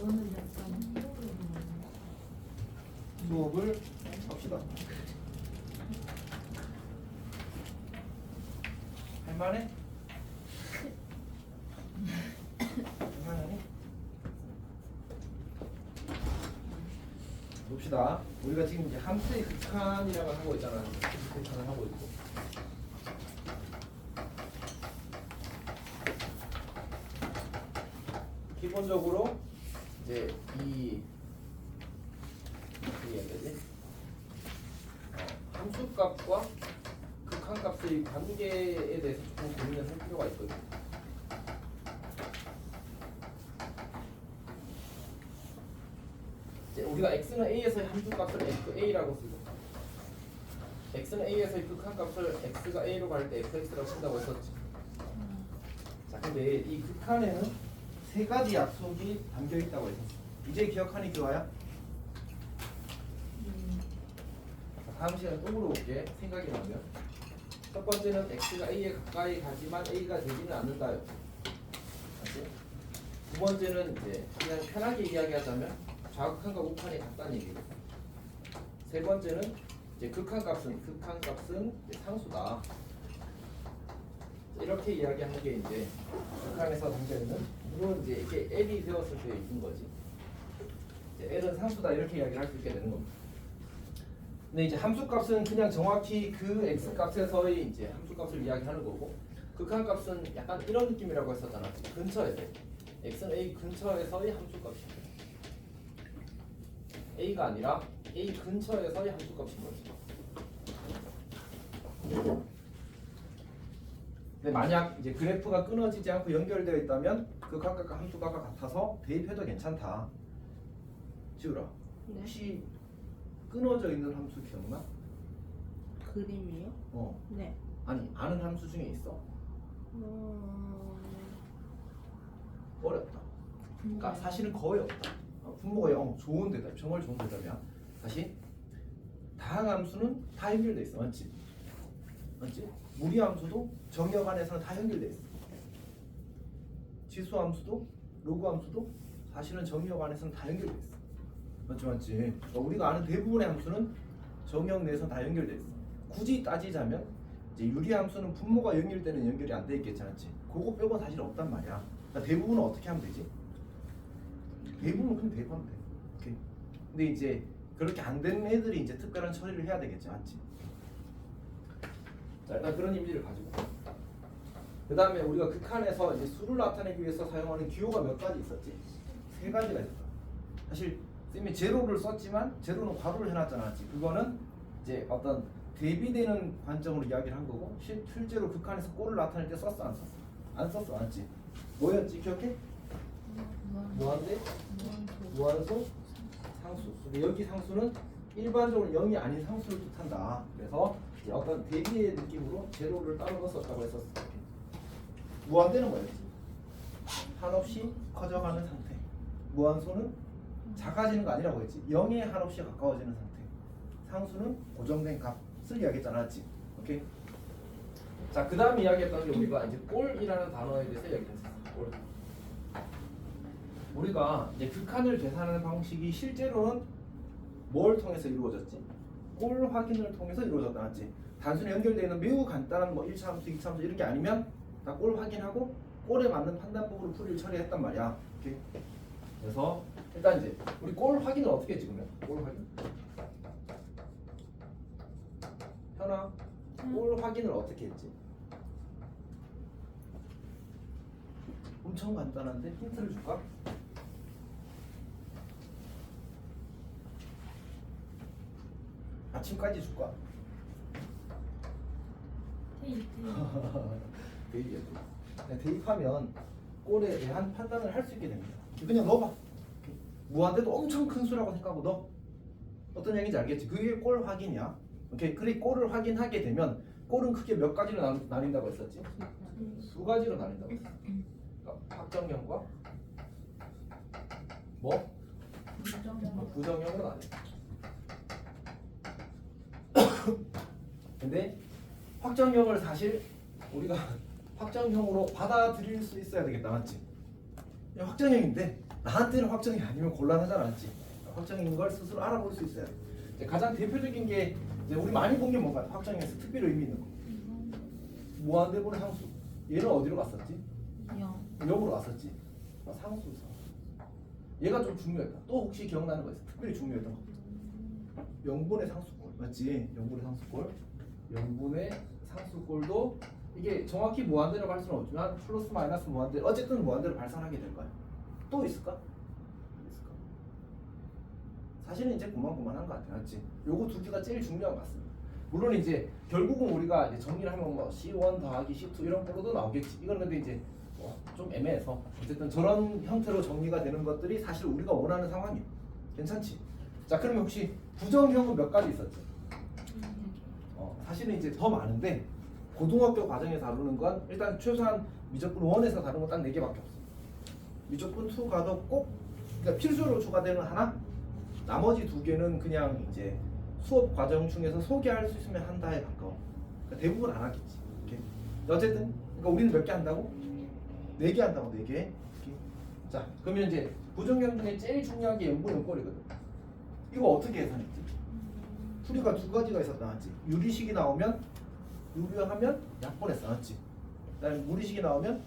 너는 약간 수업을 합시다. 할만해? 할만하니? 봅시다. 우리가 지금 이제 함수의 극한이라고 하고 있잖아. 극한을 하고 있고. 기본적으로 이제 어떻게 해야 되지? 함수값과 극한값의 관계에 대해서 조금 고민을 할 필요가 있거든요. 이제 우리가 x는 a에서의 함수값을 fa라고 쓰고 x는 a에서의 극한값을 x가 a로 갈 때 fx라고 쓴다고 했었지. 자, 근데 이 극한에는 세 가지 약속이 담겨 있다고 했었어. 이제 기억하니 교화야? 다음 시간에 또 물어볼게. 생각이 나면. 첫 번째는 x가 a에 가까이 가지만 a가 되지는 않는다요. 맞지? 두 번째는 이제 그냥 편하게 이야기하자면 좌극한과 우극한이 같다는 얘기고. 세 번째는 이제 극한값은 이제 상수다. 이렇게 이야기하는 게 이제 극한에서 담겨 있는, 물론 이제 이게 L이 되었을 때 있는 거지. 이제 L은 상수다 이렇게 이야기를 할 수 있게 되는 겁니다. 근데 이제 함수값은 그냥 정확히 그 x 값에서의 이제 함수값을 이야기하는 거고, 극한값은 약간 이런 느낌이라고 했었잖아. 근처에서 x는 a 근처에서의 함수값이야. a가 아니라 a 근처에서의 함수값인 거지. 근데 만약 이제 그래프가 끊어지지 않고 연결되어 있다면 극한값과 함수값과 같아서 대입해도 괜찮다. 지우라. 네. 혹시 끊어져 있는 함수 기억나? 그림이요? 네. 아니 아는 함수 중에 있어? 어렵다. 그러니까 사실은 거의 없다. 분모가 좋은 대답, 정말 좋은 대답이야. 다시 다항함수는 다 연결돼 있어, 맞지? 맞지? 무리함수도 정역 안에서는 다 연결돼 있어. 지수함수도 로그함수도 사실은 정역 안에서는 다 연결돼 있어. 맞지, 맞지? 그러니까 우리가 아는 대부분의 함수는 정역 내에서 다 연결돼 있어. 굳이 따지자면 이제 유리함수는 분모가 연결되는 연결이 안 돼 있겠지, 않지? 그거 빼고 사실 없단 말이야. 그러니까 대부분은 어떻게 하면 되지? 대부분 그냥 대입하면 돼. 오케이. 근데 이제 그렇게 안 되는 애들이 이제 특별한 처리를 해야 되겠지, 맞지? 자, 일단 그런 이미지를 가지고. 그 다음에 우리가 극한에서 이제 수를 나타내기 위해서 사용하는 기호가 몇 가지 있었지? 세 가지가 있었다. 사실 쌤이 제로를 썼지만 제로는 괄호를 해놨잖아, 맞지? 그거는 이제 어떤 대비되는 관점으로 이야기를 한 거고, 실제로 극한에서 꼴을 나타낼 때 썼어, 안 썼어? 안 썼어, 맞지? 뭐였지? 기억해? 무한대? 무한소? 상수. 근데 여기 상수는 일반적으로 0이 아닌 상수를 뜻한다. 그래서 이제 어떤 대비의 느낌으로 제로를 따로 넣었다고 했었어. 무한대는 뭐였지? 한없이 커져가는 상태. 무한소는 작아지는 거 아니라고 했지. 0에 한없이 가까워지는 상태. 상수는 고정된 값을 이야기했잖아, 맞지? 오케이. 자, 그 다음 이야기했던 게 우리가 이제 꼴이라는 단어에 대해서 이야기했었어. 꼴. 우리가 이제 극한을 계산하는 방식이 실제로는 뭘 통해서 이루어졌지? 꼴 확인을 통해서 이루어졌다, 맞지? 단순히 연결되어 있는 매우 간단한 뭐 1차 함수, 2차 함수 이런 게 아니면 다 꼴 확인하고 꼴에 맞는 판단법으로 풀이를 처리했단 말이야. 오케이? 그래서 일단 이제 우리 꼴 확인을 어떻게 했지 그러면? 꼴 확인? 현아, 꼴 확인을 어떻게 했지? 엄청 간단한데 힌트를 줄까? 아침까지 줄까? 대입이었죠. 대입하면 꼴에 대한 판단을 할 수 있게 됩니다. 그냥 넣어봐. 무한대도 엄청 큰 수라고 생각하고 넣어. 어떤 얘기인지 알겠지? 그게 꼴 확인이야. 오케이. 그래 꼴을 확인하게 되면 꼴은 크게 몇 가지로 나뉜다고 했었지? 두 가지로 나뉜다고 했어. 그러니까 확정형과 뭐? 부정형으로 나뉜다. 근데 확정형을 사실 우리가 확정형으로 받아들일 수 있어야 되겠다, 맞지? 확정형인데 나한테는 확정이 아니면 곤란하잖아, 맞지? 확정인 걸 스스로 알아볼 수 있어야 돼. 이제 가장 대표적인 게 이제 우리 많이 본 게 뭔가 확정형에서 특별히 의미 있는 거. 무한대분의 상수. 얘는 어디로 갔었지? 0으로 갔었지. 상수에서. 얘가 좀 중요했다. 또 혹시 기억나는 거 있어? 특별히 중요했던 거. 0분의 상수꼴 맞지? 0분의 상수꼴. 0분의 상수꼴도 이게 정확히 무한대로 갈 수는 없지만 플러스 마이너스 무한대로 어쨌든 무한대로 발산하게 될 거야. 또 있을까? 사실은 이제 고만고만한 것 같아, 맞지? 요거 두 개가 제일 중요한 것 같습니다. 물론 이제 결국은 우리가 이제 정리를 하면 뭐 C1 더하기 C2 이런 걸로도 나오겠지. 이건 근데 이제 좀 애매해서 어쨌든 저런 형태로 정리가 되는 것들이 사실 우리가 원하는 상황이에요. 괜찮지? 자, 그러면 혹시 부정형은 몇 가지 있었지? 사실은 이제 더 많은데 고등학교 과정에서 다루는 건 일단 최소한 미적분 1에서 다루는 건 딱 4개밖에 없어. 미적분 2 가도 꼭 그러니까 필수로 추가되는 하나, 나머지 2개는 그냥 이제 수업 과정 중에서 소개할 수 있으면 한다에 가까워. 그러니까 대부분 안 하겠지. 이렇게. 어쨌든 그러니까 우리는 몇 개 한다고? 4개 한다고 4개. 이렇게. 자, 그러면 이제 부정형 중에 제일 중요한 게 연분연꼴이거든. 이거 어떻게 계산했지? 풀이가 2가지가 있었다, 맞지? 유리식이 나오면 유리화하면 약분했어, 맞지? 그다음에 무리식이 나오면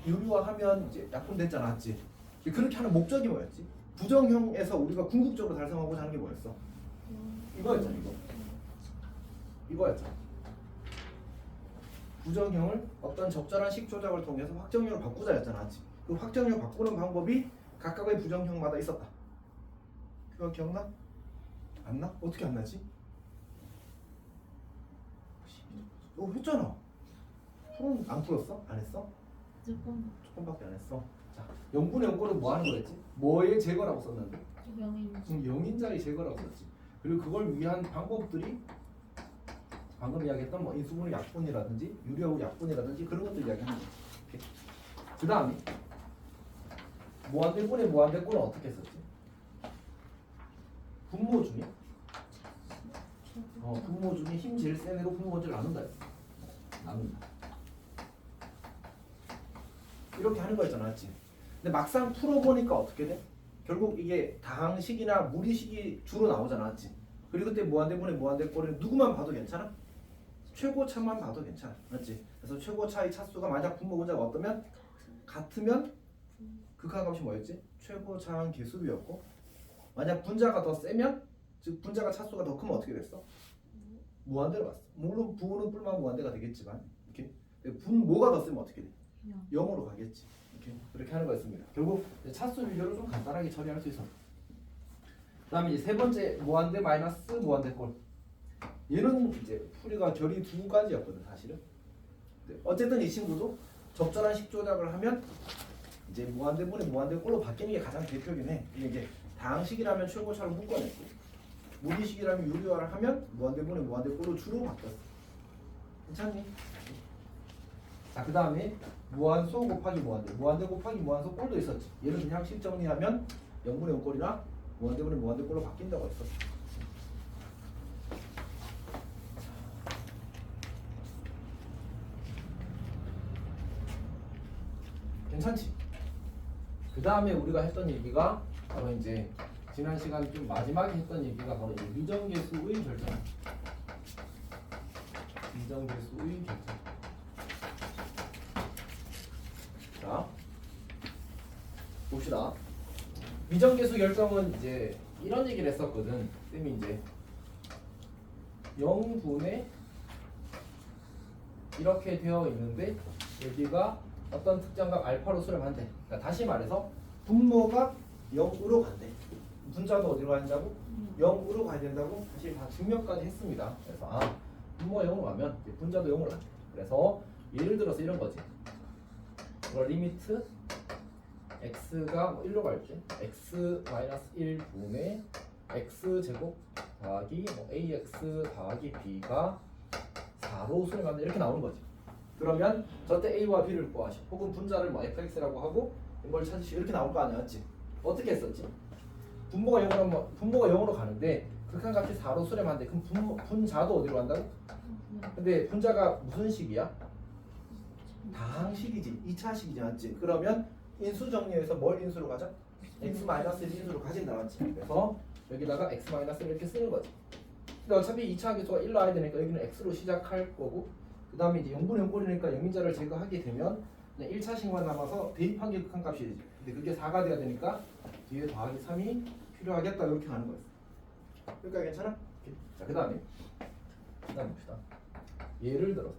유리화하면 이제 약분됐잖아, 맞지? 그렇게 하는 목적이 뭐였지? 부정형에서 우리가 궁극적으로 달성하고자 하는 게 뭐였어? 이거였잖아, 이거였잖아. 부정형을 어떤 적절한 식 조작을 통해서 확정형으로 바꾸자였잖아, 맞지? 그 확정형 바꾸는 방법이 각각의 부정형마다 있었다. 그거 기억나? 안 나? 어떻게 안 나지? 했잖아. 그럼 안 풀었어? 안 했어? 조금밖에 안 했어. 자, 0분의 0꼴은 뭐 하는 거였지? 뭐의 제거라고 썼는데? 영인자의 제거라고 썼지. 그리고 그걸 위한 방법들이 방금 이야기했던 뭐 인수분해 약분이라든지 유리하고 약분이라든지 그런 것들 이야기하는 거지. 그 다음에 무한대분의 무한대꼴은 어떻게 썼지? 분모 중에 분모 중에 힘 제일 센 애로 분모를 나눈다 했어. 나눈다. 이렇게 하는 거였잖아, 맞지? 근데 막상 풀어보니까 어떻게 돼? 결국 이게 다항식이나 무리식이 주로 나오잖아, 맞지? 그리고 그때 무한대분의 무한대꼴은 누구만 봐도 괜찮아? 최고차만 봐도 괜찮아, 맞지? 그래서 최고차의 차수가 만약 분모 분자가 어떠면 같으면 극한값이 뭐였지? 최고차항 개수비였고 만약 분자가 더 세면 즉 분자가 차수가 더 크면 어떻게 됐어? 무한대로 갔어. 물론 부호는 뿔만 무한대가 되겠지만 이렇게 분모가 더 세면 어떻게 돼? 0으로 가겠지. 그렇게 하는 거였습니다. 결국 차수 비교를 좀 간단하게 처리할 수 있어. 그다음에 이제 세 번째 무한대 마이너스 무한대꼴. 얘는 이제 풀이가 결이 2가지였거든 사실은. 어쨌든 이 친구도 적절한 식 조작을 하면 이제 무한대분의 무한대꼴로 바뀌는 게 가장 대표긴 해. 이게 다항식이라면 최고차로 묶어냈고 무리식이라면 유리화를 하면 무한대분의 무한대꼴로 주로 바뀌었어. 괜찮니? 자, 그 다음에 무한소 곱하기 무한대, 무한대 곱하기 무한소 꼴도 있었지. 얘는 그냥 식 정리하면 0분의 0꼴이나 무한대분의 무한대꼴로 바뀐다고 했었어. 괜찮지? 그 다음에 우리가 했던 얘기가 바로 이제 지난 시간 좀 마지막에 했던 얘기가 바로 이제 미정계수의 결정. 미정계수의 결정. 자, 봅시다. 미정계수 결정은 이제 이런 얘기를 했었거든. 쌤이 이제 0분의 이렇게 되어 있는데 여기가 어떤 특정값 알파로 수렴한대. 그러니까 다시 말해서 분모가 0으로 간대. 분자도 어디로 가야 된다고? 0으로 가야 된다고 사실 다 증명까지 했습니다. 그래서 분모가 0으로 가면 분자도 0으로 간대. 그래서 예를 들어서 이런 거지. 리미트 x가 1로 갈 때 x-1분의 x제곱 더하기 ax 더하기 b가 4로 수렴한다 이렇게 나오는 거지. 그러면 저때 a와 b를 구하시 혹은 분자를 뭐 fx라고 하고 이걸 찾으시 이렇게 나올 거 아니야, 맞지? 어떻게 했었지? 분모가 0으로 가는데 극한값이 4로 수렴한데 그럼 분자도 어디로 간다고? 근데 분자가 무슨 식이야? 다항식이지. 2차식이지, 맞지? 그러면 인수 정리해서 뭘 인수로 가져? x-1 인수로 가진다 맞지? 그래서 여기다가 x-1 이렇게 쓰는 거지. 근데 어차피 2차 함수가 1 나와야 되니까 여기는 x로 시작할 거고 그 다음에 이제 0분의 0분이니까 영인자를 제거하게 되면 1차식만 남아서 대입한 게 극한값이 되지. 근데 그게 4가 돼야 되니까 뒤에 더하기 3이 필요하겠다 이렇게 하는 거였어. 그러니까 괜찮아? 자, 그 다음에 봅시다. 예를 들어서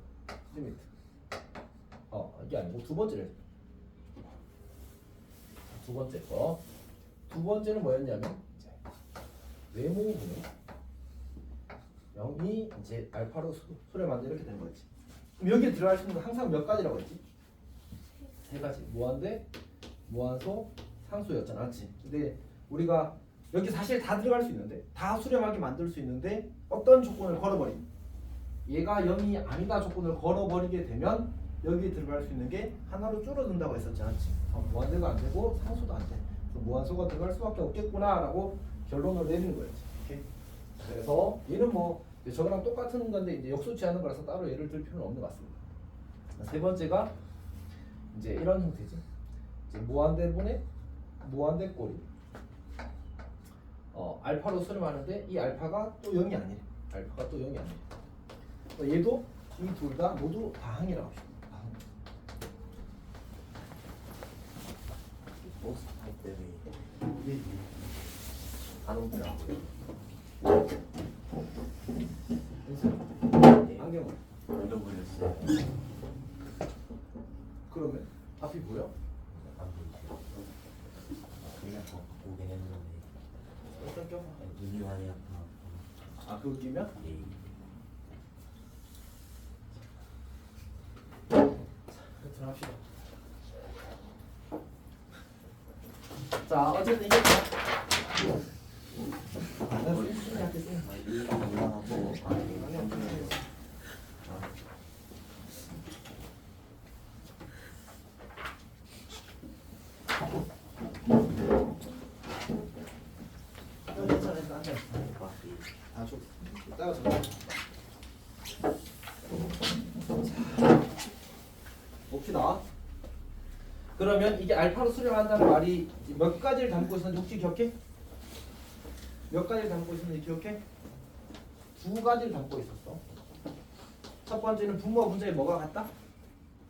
리미트 이게 아니고 두 번째를 두 번째 거. 두 번째는 뭐였냐면 외모분의 0이 이제 알파로 수를 만들 이렇게 되는 거지. 그럼 여기에 들어갈 수 있는 건 항상 몇 가지라고 했지? 세 가지. 무한대, 무한소, 상수였잖아, 맞지? 근데 우리가 여기 사실 다 들어갈 수 있는데 다 수렴하게 만들 수 있는데 어떤 조건을 걸어버림? 얘가 0이 아니다 조건을 걸어버리게 되면 여기 들어갈 수 있는 게 하나로 줄어든다고 했었지 않지? 무한대가 안 되고 상수도 안 돼. 그래서 무한소가 들어갈 수밖에 없겠구나라고 결론을 내리는 거였지. 오케이? 그래서 얘는 뭐 저거랑 똑같은 건데 이제 역수치하는 거라서 따로 예를 들 필요는 없는 것 같습니다. 세 번째가 이제 이런 형태지. 이제 무한대분의 무한대꼴이 알파로 수렴하는데 이 알파가 또 0이 아니래. 알파가 또 0이 아니래. 얘도 이 둘 다 모두 다항이라고 합시다. 다항. 버스 탈 때문에 안 오더라고요. 안경은 잃어버렸어요. 그러면 앞이 보여? 안 보이죠? 그냥 보긴 했는데 어떤 경? 눈이 많이 아파. 그거 끼면? 예. 그렇게 합시다. 자, 어쨌든 이게 올라가고 다 줘. 따가 줘. 봅시다. 그러면 이게 알파로 수렴한다는 말이 몇 가지를 담고 있었는지 혹시 기억해? 몇 가지를 담고 있었는지 기억해? 두 가지를 담고 있었어. 첫 번째는 분모와 분자에 뭐가 같다?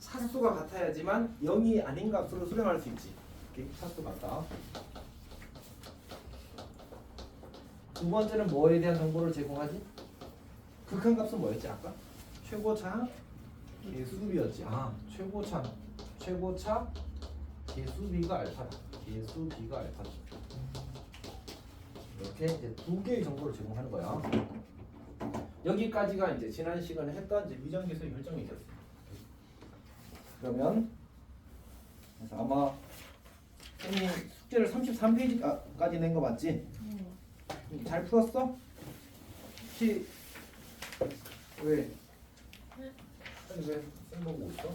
차수가 같아야지만 0이 아닌 값으로 수렴할 수 있지. 오케이? 차수 같다. 두 번째는 뭐에 대한 정보를 제공하지? 극한값은 뭐였지 아까? 최고차 개수비였지. 최고차 개수비가 알파다. 개수비가 알파다. 이렇게 이제 두 개의 정보를 제공하는 거야. 여기까지가 이제 지난 시간에 했던 이제 미정계수의 결정이었어. 그러면 그래서 아마 선생님 숙제를 33페이지까지 낸 거 맞지? 잘 풀었어? 혹시 왜? 아니 왜 쓴거고 있어?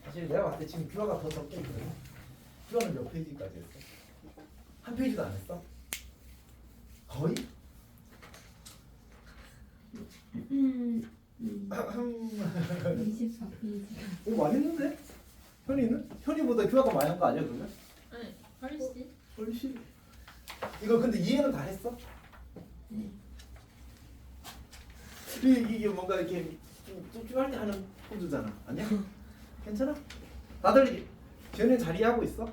사실 내가 봤을 때 지금 규화가 더 적게 있거든. 규화는 몇 페이지까지 했어? 한 페이지도 안 했어? 거의? 24페이지. 오 많이 했는데? 현이는? 현이보다 규화가 많이 한 거 아니야 그러면? 네, 훨씬. 훨씬. 이거 근데 이해는 다 했어? 네. 이게 뭔가 이렇게 좀 찝찝할 때 하는 포즈잖아. 아니야? 괜찮아? 다들 지연이 잘 이해하고 있어?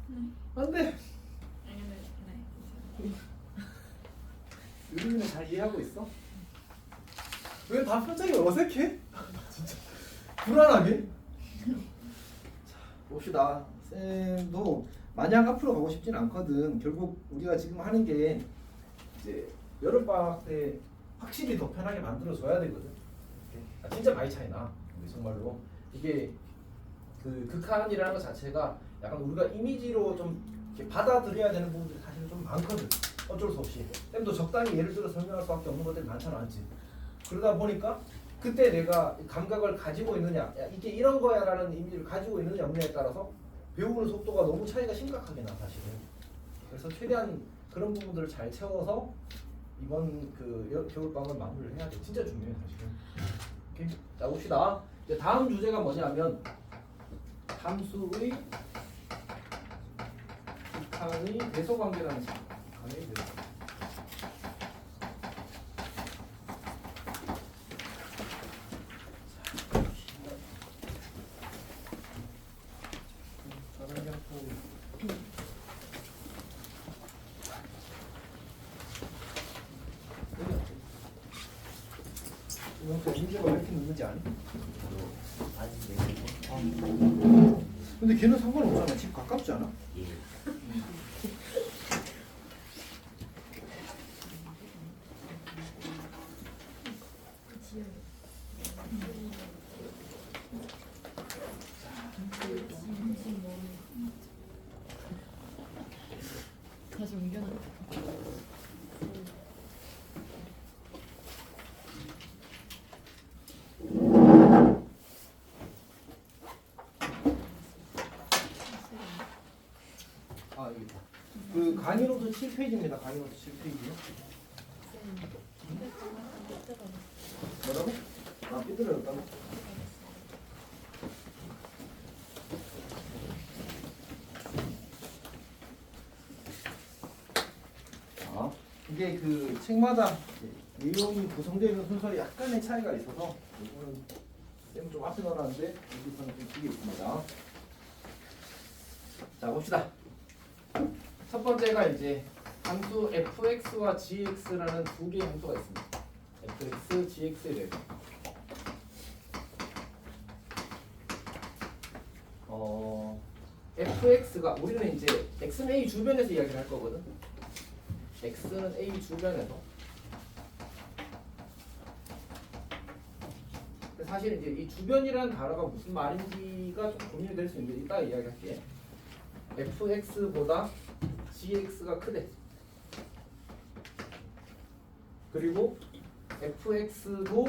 네. 안 돼. 네. 유림이는 잘 이해하고 있어? 왜 다 표정이 어색해? 진짜 불안하게? 자, 봅시다. 쌤도 마냥 앞으로 가고 싶진 않거든. 결국 우리가 지금 하는 게 이제 여름방학 때 확실히 더 편하게 만들어줘야 되거든. 진짜 많이 차이나. 정말로 이게 그 극한이라는 것 자체가 약간 우리가 이미지로 좀 이렇게 받아들여야 되는 부분들이 사실 좀 많거든. 어쩔 수 없이 쌤도 적당히 예를 들어 설명할 수밖에 없는 것들이 많잖아, 않지? 그러다 보니까 그때 내가 감각을 가지고 있느냐, 야, 이게 이런 거야라는 이미지를 가지고 있느냐 없느냐에 따라서 배우는 속도가 너무 차이가 심각하게 나 사실은. 그래서 최대한 그런 부분들을 잘 채워서 이번 그 겨울방학을 마무리를 해야 돼. 진짜 중요해 사실은. 오케이? 자 봅시다. 이제 다음 주제가 뭐냐면 함수의 극한의 배소 관계라는 식으로. 극한의 배소. 이거 문제가 왜 이렇게 늦는지 아니? 저도 아직 내고. 근데 걔는 상관없잖아. 집 가깝지 않아? 예. 다시 옮겨놔. 아 여기 있다. 그 강의노트 7페이지입니다. 강의노트 7페이지요. 뭐라고? 아 삐뚤어졌다고? 자, 이게 그 책마다 내용이 구성되어 있는 순서에 약간의 차이가 있어서 이거는 쌤 좀 앞에 넣어놨는데 여기서는 좀 뒤에 있습니다. 자 봅시다. 첫 번째가 이제 함수 fx와 gx라는 두 개의 함수가 있습니다. fx, gx에 대해서. fx가 우리는 이제 x는 a 주변에서 이야기를 할 거거든. x는 a 주변에서. 사실 이제 이 주변이라는 단어가 무슨 말인지가 좀 고민이 될 수 있는데 이따 이야기할게. fx보다 gx가 크대. 그리고 fx도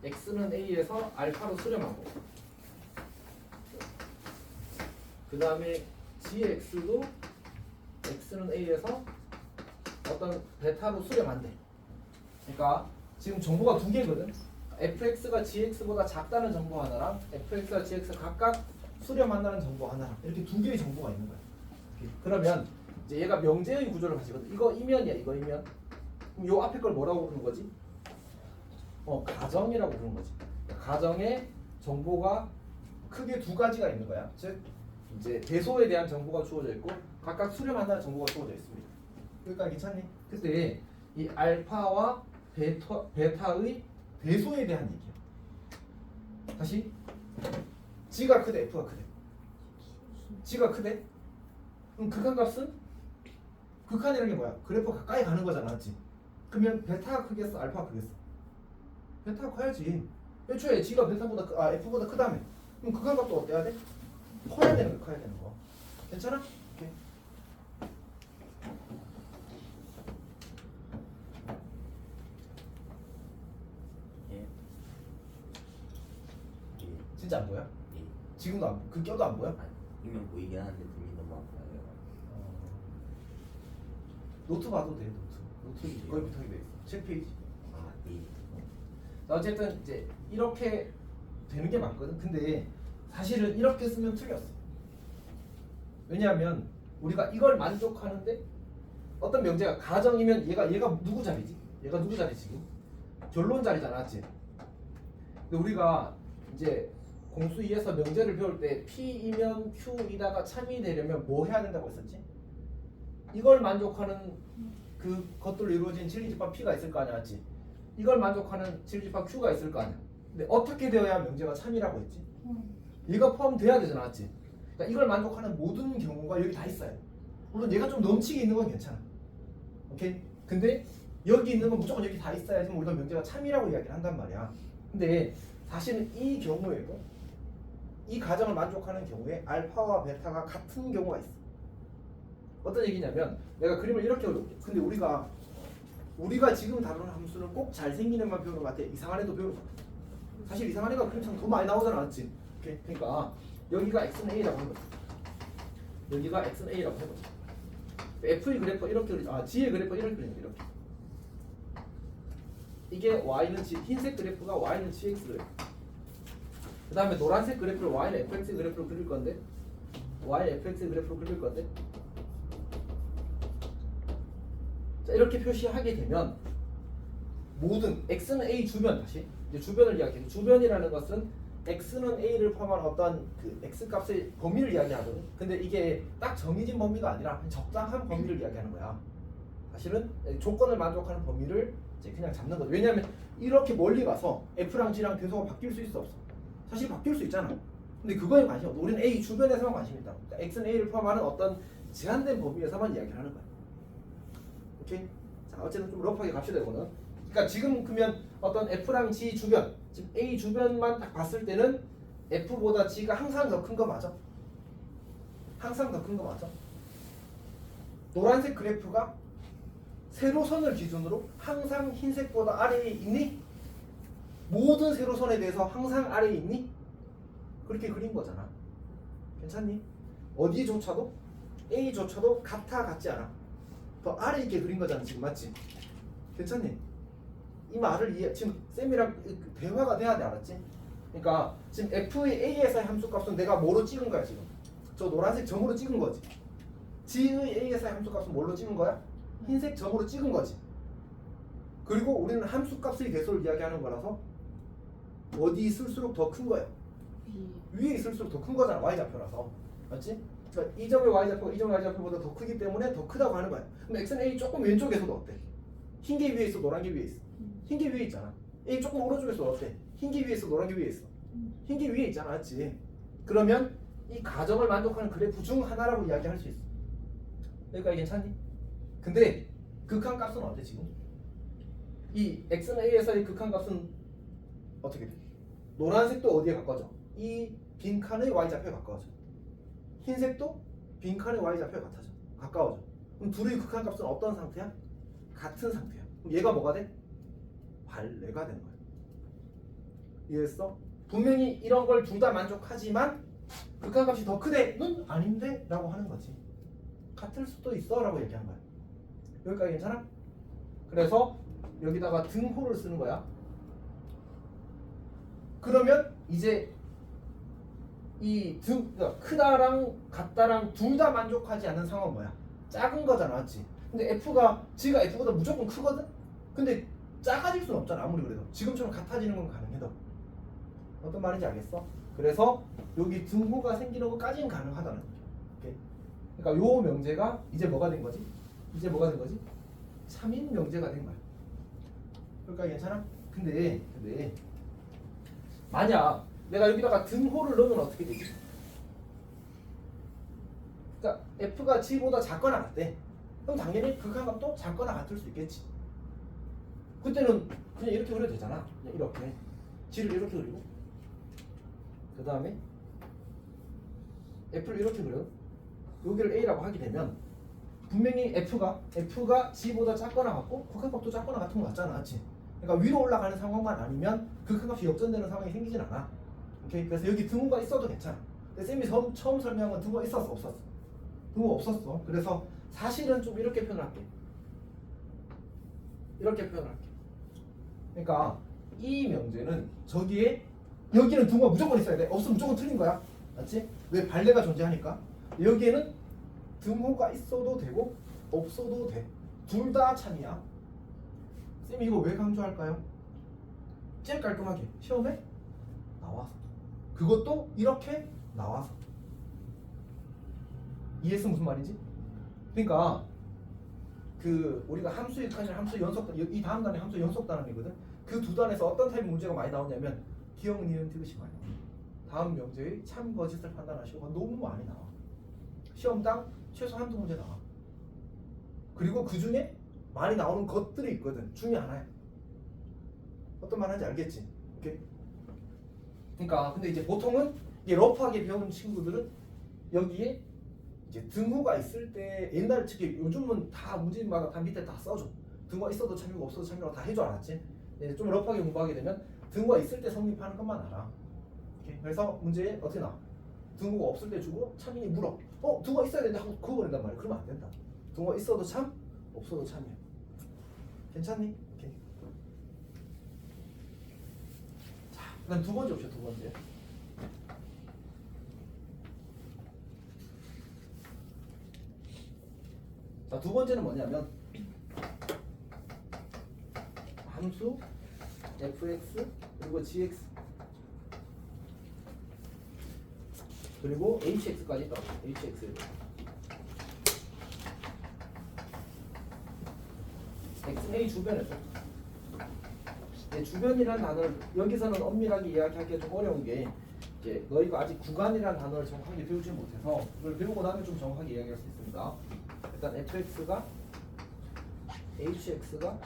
x는 a에서 알파로 수렴하고, 그 다음에 gx도 x는 a에서 어떤 베타로 수렴한대. 그러니까 지금 정보가 두 개거든. fx가 gx보다 작다는 정보 하나랑 fx가 gx 각각 수렴한다는 정보 하나랑 이렇게 두 개의 정보가 있는 거야. 그러면 이제 얘가 명제의 구조를 가지거든. 이거 이면이야, 이거 이면. 그럼 요 앞에 걸 뭐라고 부르는 거지? 가정이라고 부르는 거지. 가정에 정보가 크게 두 가지가 있는 거야. 즉 이제 배소에 대한 정보가 주어져 있고 각각 수렴한다는 정보가 주어져 있습니다. 여기까지 괜찮니? 그때 이 알파와 베타의 배소에 대한 얘기야. 다시 G가 크대, F가 크대. G가 크대? 그럼 극한값은? 극한이라는 게 뭐야? 그래프 가까이 가는 거잖아, 맞지? 그러면 베타가 크겠어, 알파가 크겠어? 베타가 커야지. 애초에 G가 베타보다 F보다 크다며. 그럼 극한값도 어때야 돼? 커야 되는 거, 커야 되는 거. 괜찮아? 오케이. 예. 예. 진짜 안 보여? 예. 지금도 안, 그 껴도 안 보여? 아니, 이면 보이긴 하는데 눈이 너무 아파요. 노트 봐도 돼, 노트 거의 비슷하게 돼 있어. 7페이지. 아, 예. 어쨌든 이제 이렇게 되는 게 맞거든. 근데 사실은 이렇게 쓰면 틀렸어. 왜냐하면 우리가 이걸 만족하는데 어떤 명제가 가정이면 얘가 누구 자리지? 얘가 누구 자리지 지금? 결론 자리잖아, 맞지? 근데 우리가 이제 공수 2에서 명제를 배울 때 P이면 Q이다가 참이 되려면 뭐 해야 된다고 했었지? 이걸 만족하는 그 것들로 이루어진 진리집합 P가 있을 거 아니야, 맞지? 이걸 만족하는 진리집합 Q가 있을 거 아니야. 근데 어떻게 되어야 명제가 참이라고 했지? 얘가 포함돼야 되잖아, 맞지? 그러니까 이걸 만족하는 모든 경우가 여기 다 있어요. 물론 얘가 좀 넘치게 있는 건 괜찮아. 오케이? 근데 여기 있는 건 무조건 여기 다 있어야지 우리가 명제가 참이라고 이야기를 한단 말이야. 근데 사실은 이 경우에도 이 가정을 만족하는 경우에 알파와 베타가 같은 경우가 있어. 어떤 얘기냐면 내가 그림을 이렇게 그려볼게. 근데 우리가 지금 다루는 함수는 꼭 잘생긴 애만 배우는 것 같아. 이상한 애도 배우는 것 같아. 사실 이상한 애가 그림상 더 많이 나오잖아, 맞지? 오케이? 그러니까 여기가 x는 a라고 해보자. 여기가 x는 a라고 해보자. f의 그래프 이렇게 그리자. g의 그래프 이렇게 그리자. 이렇게. 이게 y는 g, 흰색 그래프가 y는 gx 그래프. 그 다음에 노란색 그래프를 y fx 그래프로 그릴 건데 y fx 그래프로 그릴 건데 자 이렇게 표시하게 되면 모든 x는 a 주변 다시 이제 주변을 이야기해. 주변이라는 것은 x는 a를 포함한 어떤 그 x 값의 범위를 이야기하거든. 근데 이게 딱 정해진 범위가 아니라 적당한 범위를 이야기하는 거야. 사실은 조건을 만족하는 범위를 이제 그냥 잡는 거죠. 왜냐하면 이렇게 멀리 가서 f랑 g랑 대소가 바뀔 수 있어 없어? 사실 바뀔 수 있잖아. 근데 그거에 관심 없어. 우리는 a 주변에서만 관심이 있다. 그러니까 x는 a를 포함하는 어떤 제한된 범위에서만 이야기를 하는 거야. 오케이? 자 어쨌든 좀 러프하게 갑시다 이거는. 그러니까 지금 그러면 어떤 f랑 g 주변, 지금 a 주변만 딱 봤을 때는 f보다 g가 항상 더 큰 거 맞아? 항상 더 큰 거 맞아? 노란색 그래프가 세로선을 기준으로 항상 흰색보다 아래에 있니? 모든 세로선에 대해서 항상 아래에 있니? 그렇게 그린 거잖아. 괜찮니? 어디조차도 A조차도 같아 같지 않아. 더 아래 있게 그린 거잖아 지금 맞지? 괜찮니? 이 말을 이해 지금 쌤이랑 대화가 돼야 돼 알았지? 그러니까 지금 F의 A에서의 함수값은 내가 뭐로 찍은 거야 지금? 저 노란색 점으로 찍은 거지. G의 A에서의 함수값은 뭘로 찍은 거야? 흰색 점으로 찍은 거지. 그리고 우리는 함수값의 개수를 이야기하는 거라서 어디 있을수록 더 큰 거예요. 위에 있을수록 더 큰 거잖아 y좌표라서. 맞지? 그러니까 이 점의 y좌표가 이 점의 y좌표보다 더 크기 때문에 더 크다고 하는 거야. 그럼 x는 a 조금 왼쪽에서도 어때? 흰 게 위에 있어 노란 게 위에 있어? 흰 게 위에 있잖아. a 조금 오른쪽에서 어때? 흰 게 위에 있어 노란 게 위에 있어? 흰 게 위에 있잖아 맞지? 그러면 이 가정을 만족하는 그래프 중 하나라고 이야기할 수 있어. 여기까지 괜찮니? 근데 극한값은 어때 지금? 이 x는 a에서의 극한값은 어떻게 돼? 노란색도 어디에 가까워져? 이 빈칸의 y좌표에 가까워져. 흰색도 빈칸의 y좌표에 가까워져. 그럼 둘의 극한값은 어떤 상태야? 같은 상태야. 그럼 얘가 뭐가 돼? 발레가 되는 거야. 이해했어? 분명히 이런 걸 둘 다 만족하지만 극한값이 더 크대는 아닌데? 라고 하는 거지. 같을 수도 있어 라고 얘기한 거야. 여기까지 괜찮아? 그래서 여기다가 등호를 쓰는 거야. 그러면 이제 그러니까 크다랑 같다랑 둘 다 만족하지 않는 상황은 뭐야? 작은 거잖아 맞지? 근데 G가 F보다 무조건 크거든? 근데 작아질 수는 없잖아 아무리 그래도. 지금처럼 같아지는 건 가능해도. 어떤 말인지 알겠어? 그래서 여기 등호가 생기는 것까지는 가능하다는 거죠. 오케이? 그러니까 요 명제가 이제 뭐가 된 거지? 참인 명제가 된 거야. 그러니까 괜찮아? 근데 만약 내가 여기다가 등호를 넣으면 어떻게 되지? 그러니까 F가 G보다 작거나 같대. 그럼 당연히 극한값도 작거나 같을 수 있겠지. 그때는 그냥 이렇게 그려도 되잖아. 그냥 이렇게 G를 이렇게 그리고 그 다음에 F를 이렇게 그려. 여기를 A라고 하게 되면 분명히 F가 G보다 작거나 같고 극한값도 작거나 같은 거 같잖아, 맞지? 그러니까 위로 올라가는 상황만 아니면 극한값이 역전되는 상황이 생기진 않아. 오케이? 그래서 여기 등호가 있어도 괜찮아. 근데 쌤이 처음 설명한 건 등호가 있었어, 없었어? 등호 없었어. 그래서 사실은 좀 이렇게 표현할게. 그러니까 이 명제는 여기는 등호가 무조건 있어야 돼. 없으면 무조건 틀린 거야. 맞지? 왜? 발레가 존재하니까. 여기에는 등호가 있어도 되고 없어도 돼. 둘 다 참이야. 쌤이 이거 왜 강조할까요? 제일 깔끔하게 시험에 나와서. 그것도 이렇게 나와서. 이해했어 무슨 말인지? 그러니까 우리가 함수 1단이랑 함수 연속 이 다음 단에 함수 연속 단원이거든. 그 두 단에서 어떤 타입 문제가 많이 나오냐면 기억, 니은, 디귿이 많이 나와. 다음 명제의 참, 거짓을 판단하시고 너무 많이 나와. 시험당 최소 한두 문제 나와. 그리고 그 중에 많이 나오는 것들이 있거든. 중에 하나야. 어떤 말 하는지 알겠지? 오케이? 그러니까 근데 이제 보통은 이게 러프하게 배우는 친구들은 여기에 이제 등호가 있을 때 옛날 특히 요즘은 다 문제마다 다 밑에 다 써줘. 등호가 있어도 참이고 없어도 참이라고 다 해줘 알았지? 근데 이제 좀 러프하게 공부하게 되면 등호가 있을 때 성립하는 것만 알아. 오케이? 그래서 문제에 어떻게 나와? 등호가 없을 때 주고 참인이 물어. 등호가 있어야 되는데 하고 그어버린단 말이야. 그러면 안 된다. 등호가 있어도 참, 없어도 참이야. 괜찮니? 오케이. 자, 그다음 두 번째 옵션 두 번째. 자, 두 번째는 뭐냐면 함수 fx 그리고 gx 그리고 hx까지 있다고. hx에 xa 주변에서 주변이라는 단어를 여기서는 엄밀하게 이야기하기가 좀 어려운 게 이제 너희가 아직 구간이라는 단어를 정확하게 배우지 못해서 이걸 배우고 나면 좀 정확하게 이야기할 수 있습니다. 일단 fx가 hx가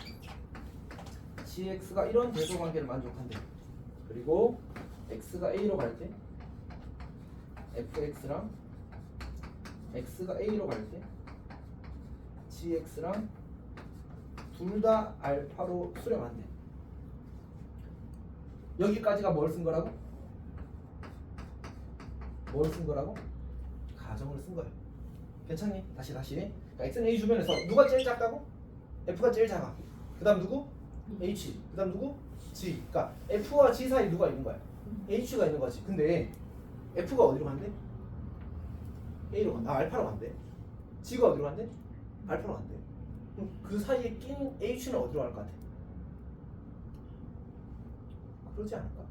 gx가 이런 대소 관계를 만족한대. 그리고 x가 a로 갈 때 fx랑 x가 a로 갈 때 gx랑 둘 다 알파로 수렴한대. 여기까지가 뭘 쓴 거라고? 뭘 쓴 거라고? 가정을 쓴 거야. 괜찮니? 다시. 그러니까 x는 a 주변에서 누가 제일 작다고? f가 제일 작아. 그 다음 누구? h. 그 다음 누구? g. 그러니까 f와 g 사이 누가 있는 거야? h가 있는 거지. 근데 f가 어디로 간대? a로 간대. 알파로 간대. g가 어디로 간대? 알파로 간대. 그럼 그 사이에 낀 h는 어디로 갈 것 같아? 그러지 않을까?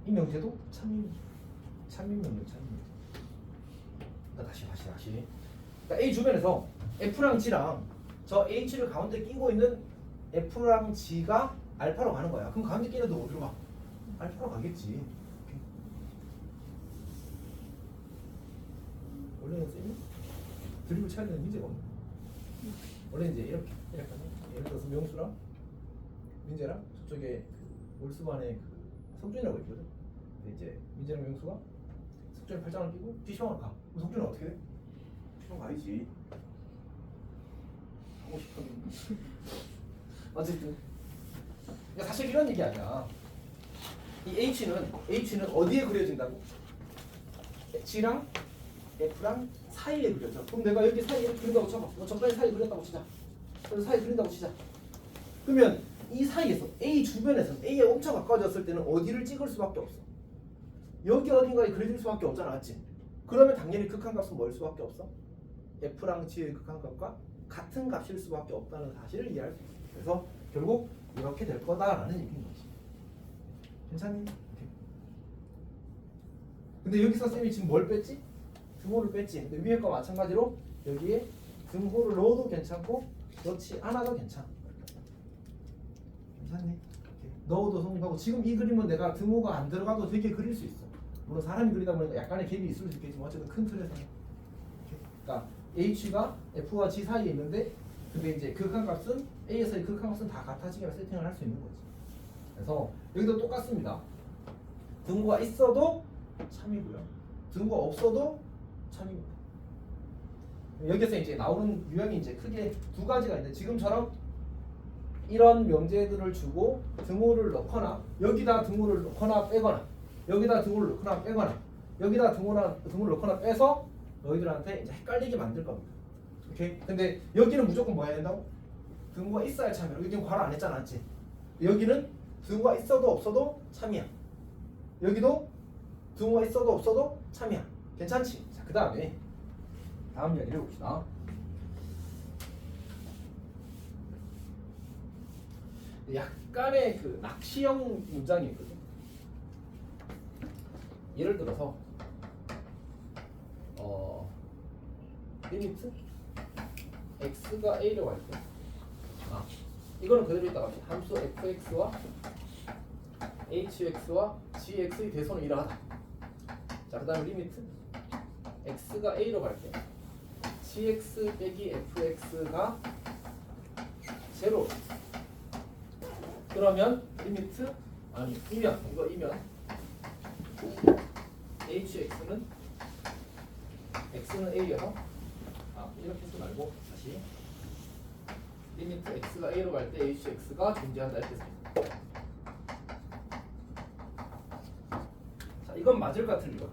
이 명제도 참민 명제. 그러니까 다시. 그러니까 A 주변에서 F랑 G랑 저 H를 가운데 끼고 있는 F랑 G가 알파로 가는 거야. 그럼 가운데 끼는 너 어디로 가? 알파로 가겠지. 원래는 쌤이 드립을 쳐야 되는 문제가 없네. 원래 이제 이렇게 하면 예를 들어서 명수랑 민재랑 저쪽에 그 올수반에 그 석준이라고 있거든. 근데 이제 민재랑 명수가 석준이 팔짱을 끼고 PC방을 가. 그럼 석준은 어떻게 돼? PC방 가야지. 하고 싶은. 어쨌든 그러니까 사실 이런 얘기 아니야. 이 H는 어디에 그려진다고? G랑 F랑 사이에 그려져. 그럼 내가 여기 사이에 그린다고 쳐봐. 너 저까지 사이에 그렸다고 치자. 그래서 사이에 그린다고 치자. 그러면 이 사이에서 A 주변에서 A에 엄청 가까워졌을 때는 어디를 찍을 수밖에 없어? 여기 어딘가에 그려질 수밖에 없잖아, 맞지? 그러면 당연히 극한값은 뭐일 수밖에 없어? F랑 G의 극한값과 같은 값일 수밖에 없다는 사실을 이해할 수 있어. 그래서 결국 이렇게 될 거다라는 얘기인 거지. 괜찮니? 오케이. 근데 여기서 쌤이 지금 뭘 뺐지? 등호를 뺐지. 근데 위에 거 마찬가지로 여기에 등호를 넣어도 괜찮고 넣지 않아도 괜찮아. 괜찮니? 오케이. 넣어도 성립하고 지금 이 그림은 내가 등호가 안 들어가도 되게 그릴 수 있어. 물론 사람이 그리다 보니까 약간의 갭이 있을 수 있겠지만 어쨌든 큰 틀에서. 그러니까 H가 F와 G 사이에 있는데 근데 이제 극한값은 A에서의 극한값은 다 같아지게 세팅을 할 수 있는 거지. 그래서 여기도 똑같습니다. 등호가 있어도 참이고요. 등호가 없어도 참입니다. 여기서 이제 나오는 유형이 이제 크게 두 가지가 있는데 지금처럼 이런 명제들을 주고 등호를 넣거나 여기다 등호를 넣거나 빼거나 여기다 등호를 넣거나 빼거나 여기다 등호를 넣거나 빼서 너희들한테 이제 헷갈리게 만들 겁니다. 오케이? 근데 여기는 무조건 뭐 해야 된다고? 등호가 있어야 참이야. 여기는 괄호 안 했잖아, 맞지? 여기는 등호가 있어도 없어도 참이야. 여기도 등호가 있어도 없어도 참이야. 괜찮지? 자, 그 다음에 다음 이야기를 해봅시다. 약간의 그 낚시형 문장이 있거든. 예를 들어서 리미트 x가 a로 갈 때 이거는 그대로 있다가 합시다. 함수 fx와 hx와 gx의 대소는 이러하다. 자, 그 다음에 리미트 x가 a로 갈 때 gx 빼기 fx가 제로. 그러면 리미트 이면 hx는 x는 a여서 이렇게 쓰지 말고 다시 리미트 x가 a로 갈 때 hx가 존재한다 이렇게 씁니다. 자, 이건 맞을까 틀릴까?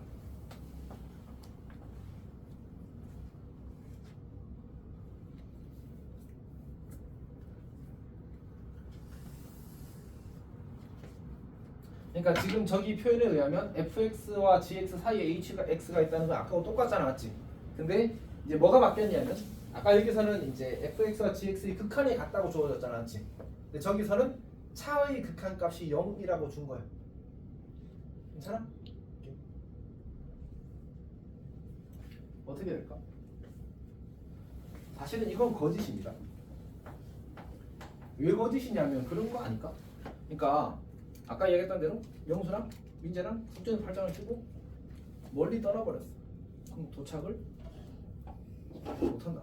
그러니까 지금 저기 표현에 의하면 fx와 gx 사이에 h가 있다는 건 아까하고 똑같잖아, 맞지? 근데 이제 뭐가 바뀌었냐면 아까 여기서는 이제 fx와 gx의 극한이 같다고 주어졌잖아, 맞지? 근데 저기서는 차의 극한 값이 0이라고 준 거야. 괜찮아? 어떻게 될까? 사실은 이건 거짓입니다. 왜 거짓이냐면 그런 거 아닐까? 그러니까 아까 얘기했던 대로 영수랑 민재랑 숙제는 팔짱을 끼고 멀리 떠나버렸어. 그럼 도착을 못한다.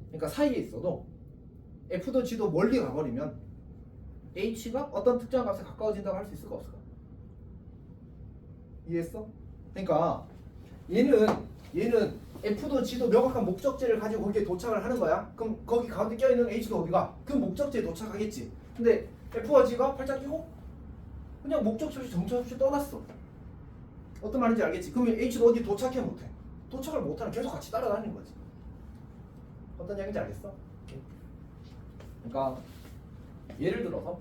그러니까 사이에 있어도 F도 G도 멀리 가버리면 H가 어떤 특정한 값에 가까워진다고 할 수 있을까 없을까? 이해했어? 그러니까 얘는 F도 G도 명확한 목적지를 가지고 거기에 도착을 하는 거야. 그럼 거기 가운데 껴있는 H도 어디가? 그 목적지에 도착하겠지. 근데 F와 G가 팔짱 끼고 그냥 목적지 없이 정처 없이 떠났어. 어떤 말인지 알겠지? 그러면 H도 어디 도착해 못해. 도착을 못하면 계속 같이 따라다니는 거지. 어떤 얘기인지 알겠어? 그러니까 예를 들어서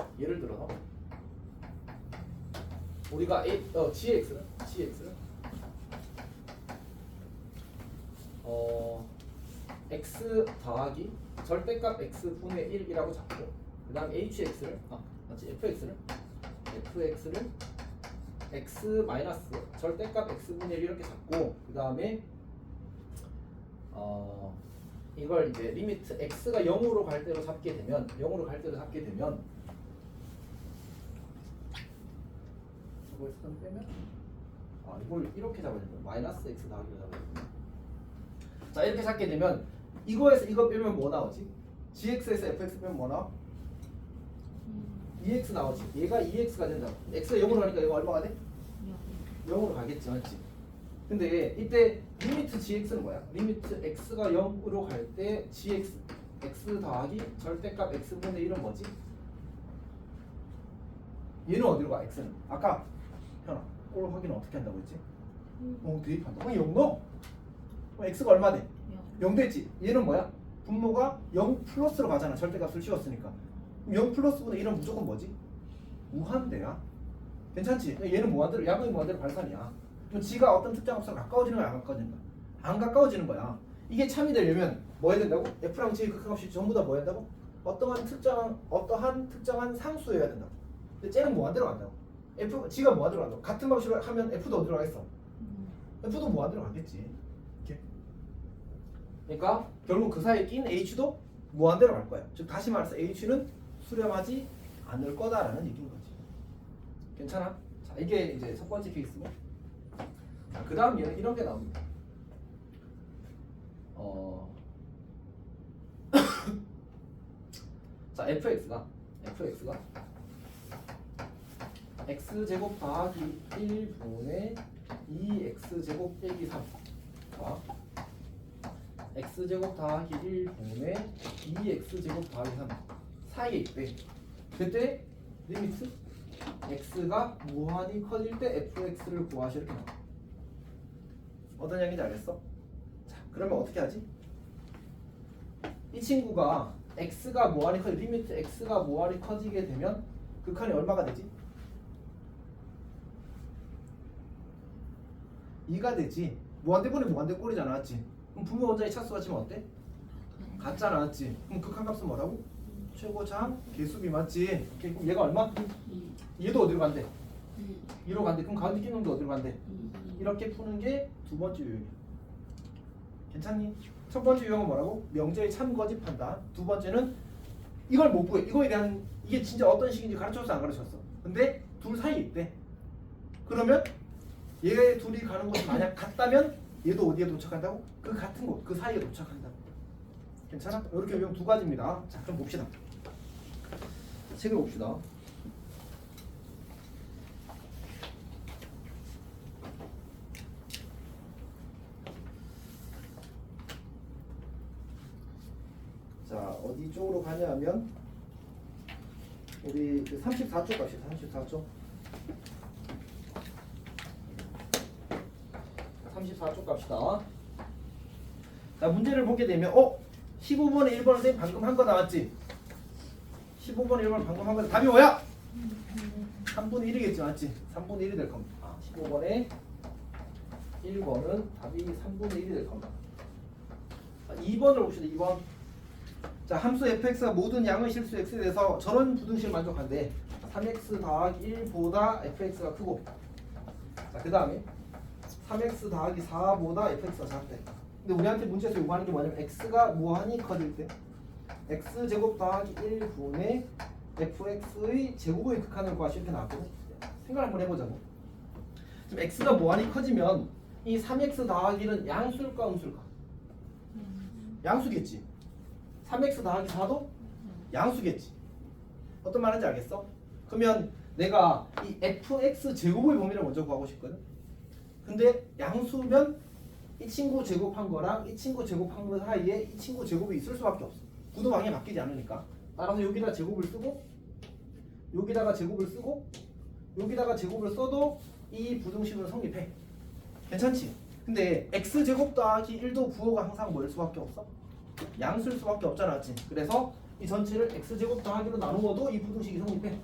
우리가 GX를 x 더하기 절대값 x분의 1이라고 잡고 그 다음 fx를 x 마이너스 절대값 x분의 1 이렇게 잡고 그 다음에 이걸 이제 리미트 x가 0으로 갈 때로 잡게 되면 저걸 선 빼면 이걸 이렇게 잡아야 된다. 마이너스 x 더하기로 잡아야 된다. 자 이렇게 잡게 되면 이거에서 이거 빼면 뭐 나오지? gx에서 fx 빼면 뭐 나와? 2x 나오지. 얘가 2x가 된다. x가 0으로 가니까 이거 얼마가 돼? 0으로 가겠지, 맞지? 근데 이때 리미트 gx는 뭐야? 리미트 x가 0으로 갈 때 gx x 더하기 절대값 x분의 1은 뭐지? 얘는 어디로 가? x는 아까 현아 꼴 확인은 어떻게 한다고 했지? 대입한다. 0 넣어? x가 얼마 돼? 0 됐지? 얘는 뭐야? 분모가 0 플러스로 가잖아. 절대값을 씌웠으니까. 0 플러스분의 1은 무조건 뭐지? 무한대야. 괜찮지? 얘는 무한대로 야분이 무한대로 발산이야. 그럼 G가 어떤 특정 값으로 가까워지는 거야? 안 가까워지는 거야? 안 가까워지는 거야. 이게 참이 되려면 뭐 해야 된다고? F랑 G의 극한값이 전부 다 뭐 해야 된다고? 어떠한 특정한 상수여야 된다고. 근데 쟤는 무한대로 간다고. G가 무한대로 간다고. 같은 방식으로 하면 F도 어디로 가겠어? F도 무한대로 가겠지. 이렇게. 그러니까 결국 그 사이에 낀 H도 무한대로 갈 거야. 즉 다시 말해서 H는 수렴하지 않을 거다라는 얘기인 거지. 괜찮아? 자 이게 이제 첫 번째 케이스고. 그 다음 얘는 이런 게 나옵니다. 자 fx가 x제곱 더하기 1분의 2x제곱 빼기 3과 x제곱 더하기 1분의 2x제곱 더하기 3 사이에 있대. 그때 리미트 x가 무한히 커질 때 fx를 구하시 이렇게 나와. 어떤 얘기인지 알겠어? 자 그러면 어떻게 하지? 이 친구가 x가 무한히 커지 리미트 x가 무한히 커지게 되면 극한이 얼마가 되지? 2가 되지. 무한대분의 무한대 꼴이잖아, 맞지? 그럼 분모 원자의 차수가 지금 어때? 같잖아, 맞지? 그럼 극한값은 뭐라고? 최고참 개수비 맞지? 오케이, 그럼 얘가 얼마? 얘도 어디로 간대? 2로 간대. 그럼 가운데 끼는 놈도 어디로 간대? 이렇게 푸는 게 두 번째 유형이야. 괜찮니? 첫 번째 유형은 뭐라고? 명제의 참거짓한다. 두 번째는 이걸 못 구해. 이거에 대한 이게 진짜 어떤 식인지 가르쳤어 안 가르쳤어? 근데 둘 사이에 있대. 그러면 얘 둘이 가는 곳이 만약 같다면 얘도 어디에 도착한다고? 그 같은 곳, 그 사이에 도착한다고. 괜찮아? 이렇게 유형 두 가지입니다. 자 그럼 봅시다. 책을 봅시다. 자 어디 쪽으로 가냐면 우리 그 34쪽 갑시다. 34쪽 34쪽 갑시다. 자 문제를 보게 되면 15번에 1번을 선생님 방금 한 거 나왔지? 15번에 1번 방금 한 거 답이 뭐야? 3분의 1이겠지 맞지? 3분의 1이 될 겁니다. 15번에 1번은 답이 3분의 1이 될 겁니다. 2번을 봅시다. 2번. 자, 함수 fx가 모든 양의 실수 x에 대해서 저런 부등식을 만족한대. 3x 더하기 1보다 fx가 크고, 자, 그 다음에 3x 더하기 4보다 fx가 작대. 근데 우리한테 문제에서 요구하는 게 뭐냐면 x가 무한히 커질 때 x제곱 더하기 1분의 fx의 제곱의 극한을 구하시 이렇게 나왔거든. 생각 한번 해보자고. 지금 x가 무한히 커지면 이 3x 더하기는 양수일까 음수일까? 양수겠지. 3x 더하기 4도 양수겠지. 어떤 말인지 알겠어? 그러면 내가 이 fx 제곱의 범위를 먼저 구하고 싶거든. 근데 양수면 이 친구 제곱한 거랑 이 친구 제곱한 거 사이에 이 친구 제곱이 있을 수밖에 없어. 구도 방향이 바뀌지 않으니까. 따라서 여기다 제곱을 쓰고 여기다가 제곱을 쓰고 여기다가 제곱을 써도 이 부등식은 성립해. 괜찮지? 근데 x제곱 더하기 1도 부호가 항상 뭐일 수밖에 없어? 양수일 수밖에 없잖아. 맞지? 그래서 이 전체를 x제곱 더하기로 나누어도 이 부등식이 성립해.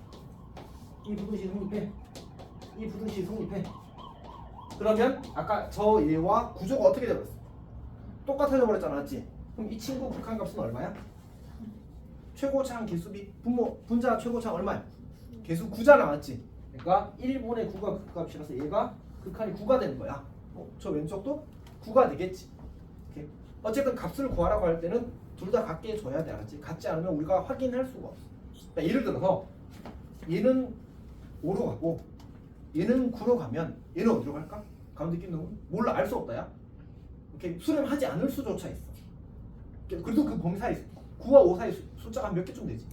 이 부등식이 성립해. 이 부등식이 성립해. 그러면 아까 저 얘와 구조가 어떻게 되버렸어? 똑같아져 버렸잖아. 맞지? 그럼 이 친구 극한값은 얼마야? 최고차항 개수비 분자 최고차항 얼마야? 개수 9잖아. 맞지? 그러니까 1분의 9가 극값이라서 얘가 극한이 9가 되는 거야. 저 왼쪽도 9가 되겠지. 이렇게. 어쨌든 값을 구하라고 할 때는 둘 다 같게 줘야 돼. 알았지? 같지 않으면 우리가 확인할 수가 없어. 그러니까 예를 들어서 얘는 5로 가고 얘는 9로 가면 얘는 어디로 갈까? 가운데 낀 놈은? 몰라. 알 수 없다. 야. 이렇게 수렴하지 않을 수조차 있어. 그래도 그 범위 사이 9와 5 사이 숫자가 한 몇 개쯤 되지?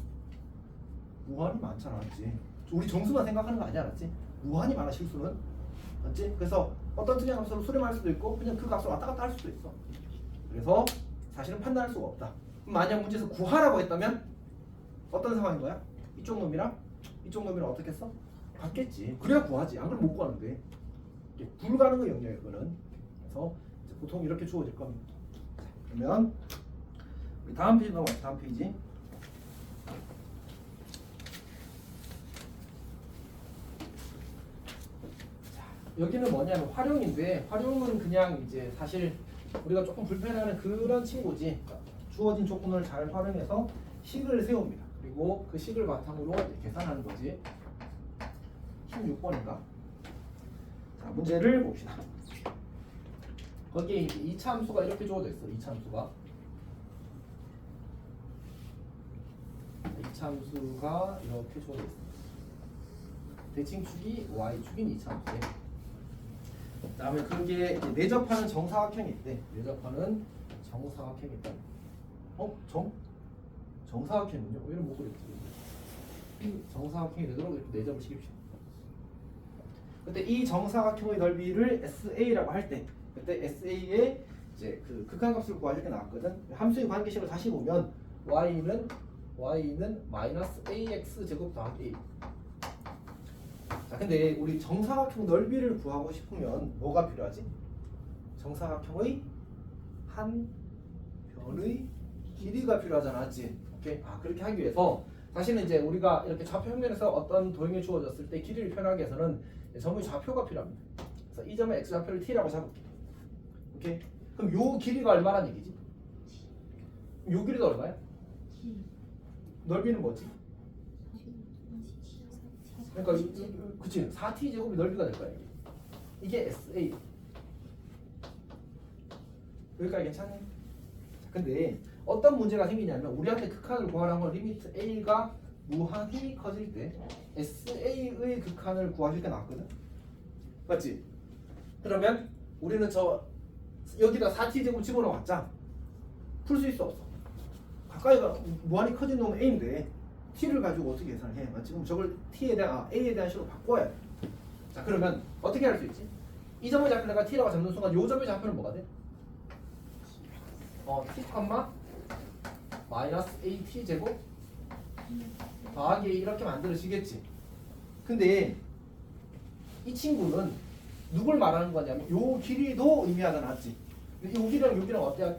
무한히 많잖아. 알았지? 우리 정수만 생각하는 거 아니야. 알았지? 무한히 많아 실수는. 알았지? 그래서 어떤 특이한 값으로 수렴할 수도 있고 그냥 그 값을 왔다 갔다 할 수도 있어. 그래서 사실은 판단할 수가 없다. 그럼 만약 문제에서 구하라고 했다면 어떤 상황인 거야? 이쪽 놈이랑 이쪽 놈이랑 어떻게 했어? 같겠지. 그래야 구하지. 안 그러면 못 구하는데. 불가능의 영역이야 그거는. 그래서 이제 보통 이렇게 주어질 겁니다. 자, 그러면 우리 다음 페이지 넘어가요. 다음 페이지. 자, 여기는 뭐냐면 활용인데 활용은 그냥 이제 사실 우리가 조금 불편해하는 그런 친구지. 주어진 조건을 잘 활용해서 식을 세웁니다. 그리고 그 식을 바탕으로 이제 계산하는 거지. 16번인가? 자, 문제를 봅시다. 거기에 이제 2차 함수가 이렇게 주어져 있어. 2차 함수가. 2차 함수가 이렇게 주어져 있어. 대칭축이 y축인 2차 함수에. 그다음에 그게 이제 내접하는 정사각형이 있대. 내접하는 정사각형이 있다. 정사각형은요? 왜 이런 못 그렸지? 정사각형이 되도록 이렇게 내접을 시킵시다. 그때 이 정사각형의 넓이를 SA라고 할 때, 그때 SA의 이제 그 극한값을 구할 때 나왔거든. 함수의 관계식을 다시 보면 y는 마이너스 ax 제곱 더하기 a. 자, 근데 우리 정사각형 넓이를 구하고 싶으면 뭐가 필요하지? 정사각형의 한 변의 길이가 필요하잖아, 맞지? 오케이. 그렇게 하기 위해서 사실은 이제 우리가 이렇게 좌표 평면에서 어떤 도형이 주어졌을 때 길이를 표현하기 위해서는 점의 좌표가 필요합니다. 그래서 이 점의 x 좌표를 t라고 잡을게. 오케이. 그럼 요 길이가 얼마란 얘기지? 요 길이가 얼마야? 넓이는 뭐지? 그러니까 그치 4t 제곱이 넓이가 될 거야. 이게 SA. 여기까지 괜찮네. 자, 근데 어떤 문제가 생기냐면 우리한테 극한을 구하라는 건 리미트 a가 무한히 커질 때 SA의 극한을 구하실 때 나왔거든. 맞지? 그러면 우리는 저 여기다 4t 제곱 집어넣었자 풀 수 있어 없어? 가까이가 무한히 커진 놈은 a인데 t를 가지고 어떻게 계산해? 맞지? 그럼 저걸 t에 대한 a에 대한 식으로 바꿔야 돼. 자, 그러면 어떻게 할 수 있지? 이 점의 좌표를 내가 t라고 잡는 순간 요 점의 좌표는 뭐가 돼? t, 마이너스 at 제곱 더하기 a 이렇게 만들어지겠지. 근데 이 친구는 누굴 말하는 거냐면 요 길이도 의미하잖아. 맞지? 요 길이랑 요 길이랑 어때요?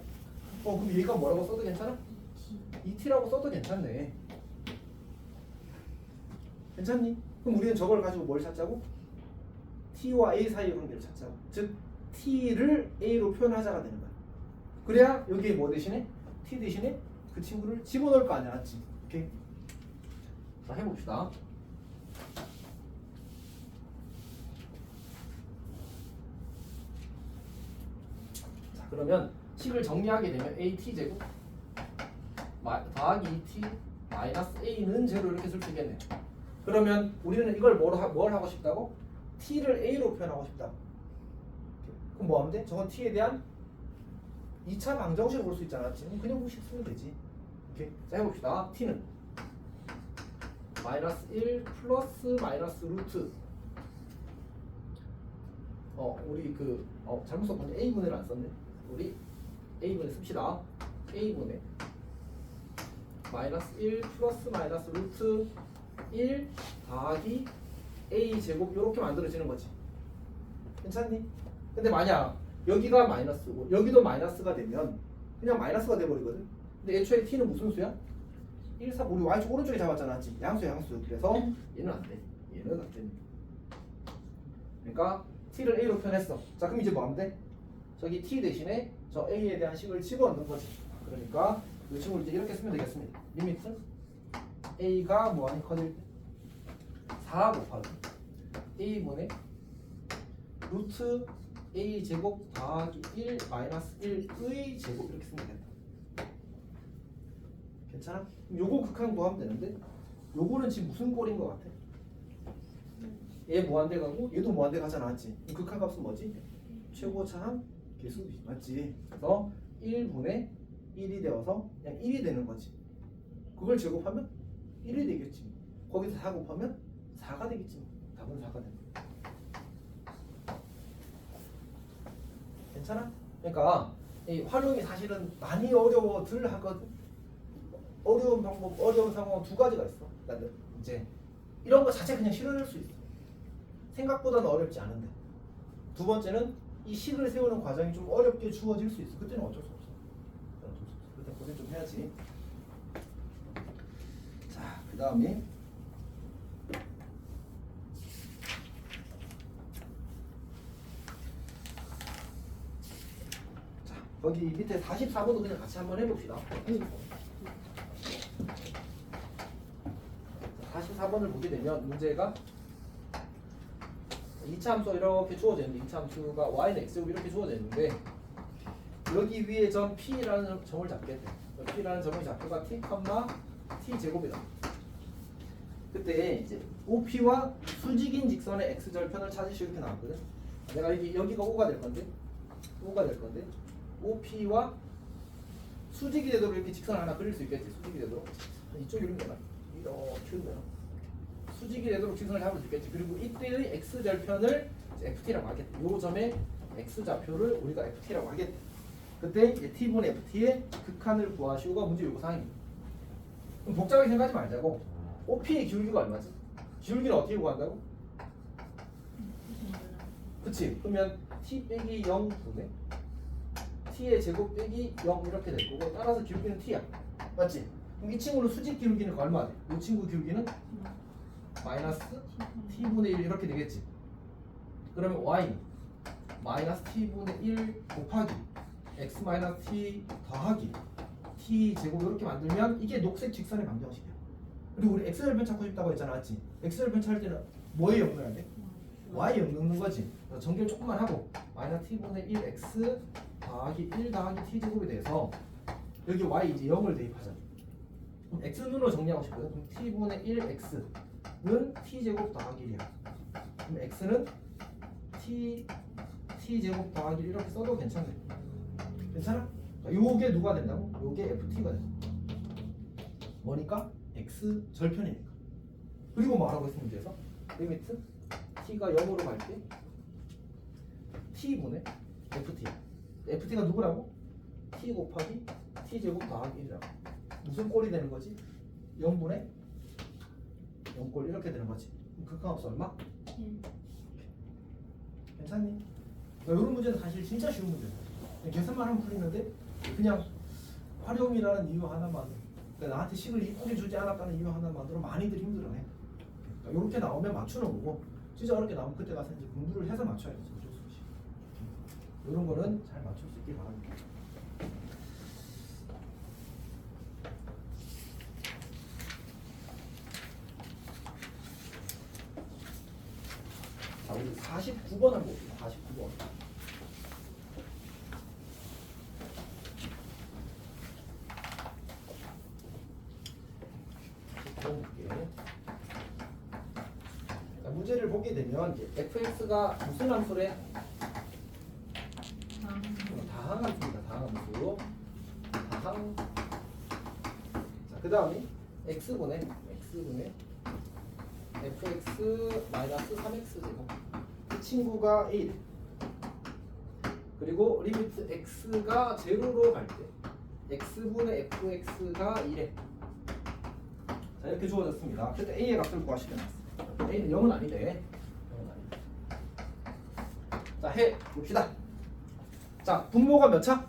그럼 얘가 뭐라고 써도 괜찮아? 2t라고 써도 괜찮네. 괜찮니? 그럼 우리는 저걸 가지고 뭘 찾자고? t와 a 사이의 관계를 찾자고. 즉 t를 a로 표현하자가 되는 거야. 그래야 여기에 뭐 대신에? t 대신에 그 친구를 집어넣을 거 아니야, 맞지? 오케이. 자, 해봅시다. 자, 그러면 식을 정리하게 되면 at 제곱 더하기 2t 마이너스 a는 제로 이렇게 쓸 수 있겠네. 그러면 우리는 이걸 뭘 하고 싶다고? t를 a로 표현하고 싶다. 그럼 뭐 하면 돼? 저건 t에 대한 2차 방정식을 볼 수 있잖아. 지금 그냥 공식 쓰면 되지. 오케이. 자, 해봅시다. t는 마이너스 1 플러스 마이너스 루트 우리 잘못 썼군요. a분해를 안 썼네. 우리 a분해 씁시다. a분해 마이너스 1 플러스 마이너스 루트 1 더하기 a 제곱 이렇게 만들어지는 거지. 괜찮니? 근데 만약 여기가 마이너스고 여기도 마이너스가 되면 그냥 마이너스가 돼버리거든. 근데 애초에 t는 무슨 수야? 1, 3, 우리 y축 오른쪽에 잡았잖아. 양수야 양수. 그래서 얘는 안 돼. 얘는 안 돼. 그러니까 t를 a로 표현했어. 자, 그럼 이제 뭐 하면 돼? 저기 t 대신에 저 a에 대한 식을 집어넣는 거지. 그러니까 이 친구를 이제 이렇게 쓰면 되겠습니다. 리미트 a가 뭐하니 커질 때 4 곱하기 a분의 루트 a 제곱 더하기 1 마이너스 1의 제곱 이렇게 쓰면 된다. 괜찮아? 요거 극한 구하면 되는데 요거는 지금 무슨 꼴인 것 같아? 얘 무한대 가고 얘도 무한대 가잖아, 맞지? 극한 값은 뭐지? 최고차항 개수비, 맞지? 그래서 1분의 1이 되어서 그냥 1이 되는 거지. 그걸 제곱하면 1이 되겠지. 거기서 4 곱하면 4가 되겠지. 답은 4가 되는 거야. 괜찮아? 그러니까 이 활용이 사실은 많이 어려워들 하거든. 어려운 방법, 어려운 상황은 두 가지가 있어. 그러니까 이제 이런 거 자체 그냥 실현할 수 있어. 생각보다는 어렵지 않은데. 두 번째는 이 식을 세우는 과정이 좀 어렵게 주어질 수 있어. 그때는 어쩔 수 없어. 그때 고생 좀 해야지. 자, 그 다음에 여기 밑에 44번도 그냥 같이 한번 해봅시다. 44번을 보게 되면 문제가 2차 함수가 이렇게 주어져 있는데 2차 함수가 y는 x제곱 이렇게 주어져 있는데 여기 위에 점 p라는 점을 잡게 돼. p라는 점의 좌표가 t, t 제곱이다. 그때 이제 OP와 수직인 직선의 x절편을 찾으시 이렇게 나왔거든. 내가 여기가 O가 될 건데 OP와 수직이 되도록 이렇게 직선을 하나 그릴 수 있겠지. 수직이 되도록 이쪽 이런 거나 이렇게 흔들어. 수직이 되도록 직선을 잡을 수 있겠지. 그리고 이때의 x절편을 ft라고 하겠다. 요 점의 x좌표를 우리가 ft라고 하겠다. 그때 이제 t분의 ft의 극한을 구하시오가 문제 요구사항입니다. 그럼 복잡하게 생각하지 말자고. OP의 기울기가 얼마지? 기울기는 어떻게 구한다고? 그치? 그러면 t 빼기 0분의 t의 제곱 빼기 0 이렇게 될 거고 따라서 기울기는 t야. 맞지? 그럼 이 친구는 수직 기울기는 얼마 돼? 이 친구 기울기는 마이너스 t분의 1 이렇게 되겠지. 그러면 y 마이너스 t분의 1 곱하기 x 마이너스 t 더하기 t 제곱 이렇게 만들면 이게 녹색 직선의 방정식이야. 그리고 우리 x절편 찾고 싶다고 했잖아, 맞지? x절편 찾을 때는 뭐에 0 넣어야 돼? y에 0 넣는 거지. 정결 조금만 하고 마이너스 t분의 1x 더하기 1 더하기 t 제곱에 대해서 여기 y 이제 0을 대입하자. 그럼 x눈으로 정리하고 싶거든. 그럼 t분의 1x는 t 제곱 더하기 1이야. 그럼 x는 t 제곱 더하기 1 이렇게 써도 괜찮네. 괜찮아? 요게 누가 된다고? 요게 ft가 된다. 뭐니까? x 절편이니까. 그리고 뭐라고 했으면 문제에서 리미트 t가 0으로 갈 때 t분의 ft야. ft가 누구라고? t 곱하기 t 제곱 더하기 1이라고. 무슨 꼴이 되는 거지? 0분의 0꼴 이렇게 되는 거지. 극한값 얼마? 괜찮니? 이런 문제는 사실 진짜 쉬운 문제야. 계산만 하면 풀리는데 그냥 활용이라는 이유 하나만, 그러니까 나한테 식을 이쁘게 주지 않았다는 이유 하나만으로 많이들 힘들어해. 이렇게 나오면 맞추는 거고 진짜 어렵게 나오면 그때 가서 이제 공부를 해서 맞춰야지. 어쩔 수 없이. 이런 거는 잘 맞출 수 있길 바랍니다. 자, 우리 49번 한번 볼게요. 49번. 볼게요. 자, 문제를 보게 되면 이제 fx가 무슨 함수래? 다항 함수입니다. 다항 함수. 다항. 자, 그 다음에 x분의 fx 마이너스 3x 제곱. 이 친구가 1. 그리고 리미트 x가 제로로 갈 때 x분의 fx가 1에. 자, 이렇게 주어졌습니다. 그때 a의 값을 구하시면 됩니다. a는 0은 아니래. 0은 아니래. 자, 해 봅시다. 자, 분모가 몇 차?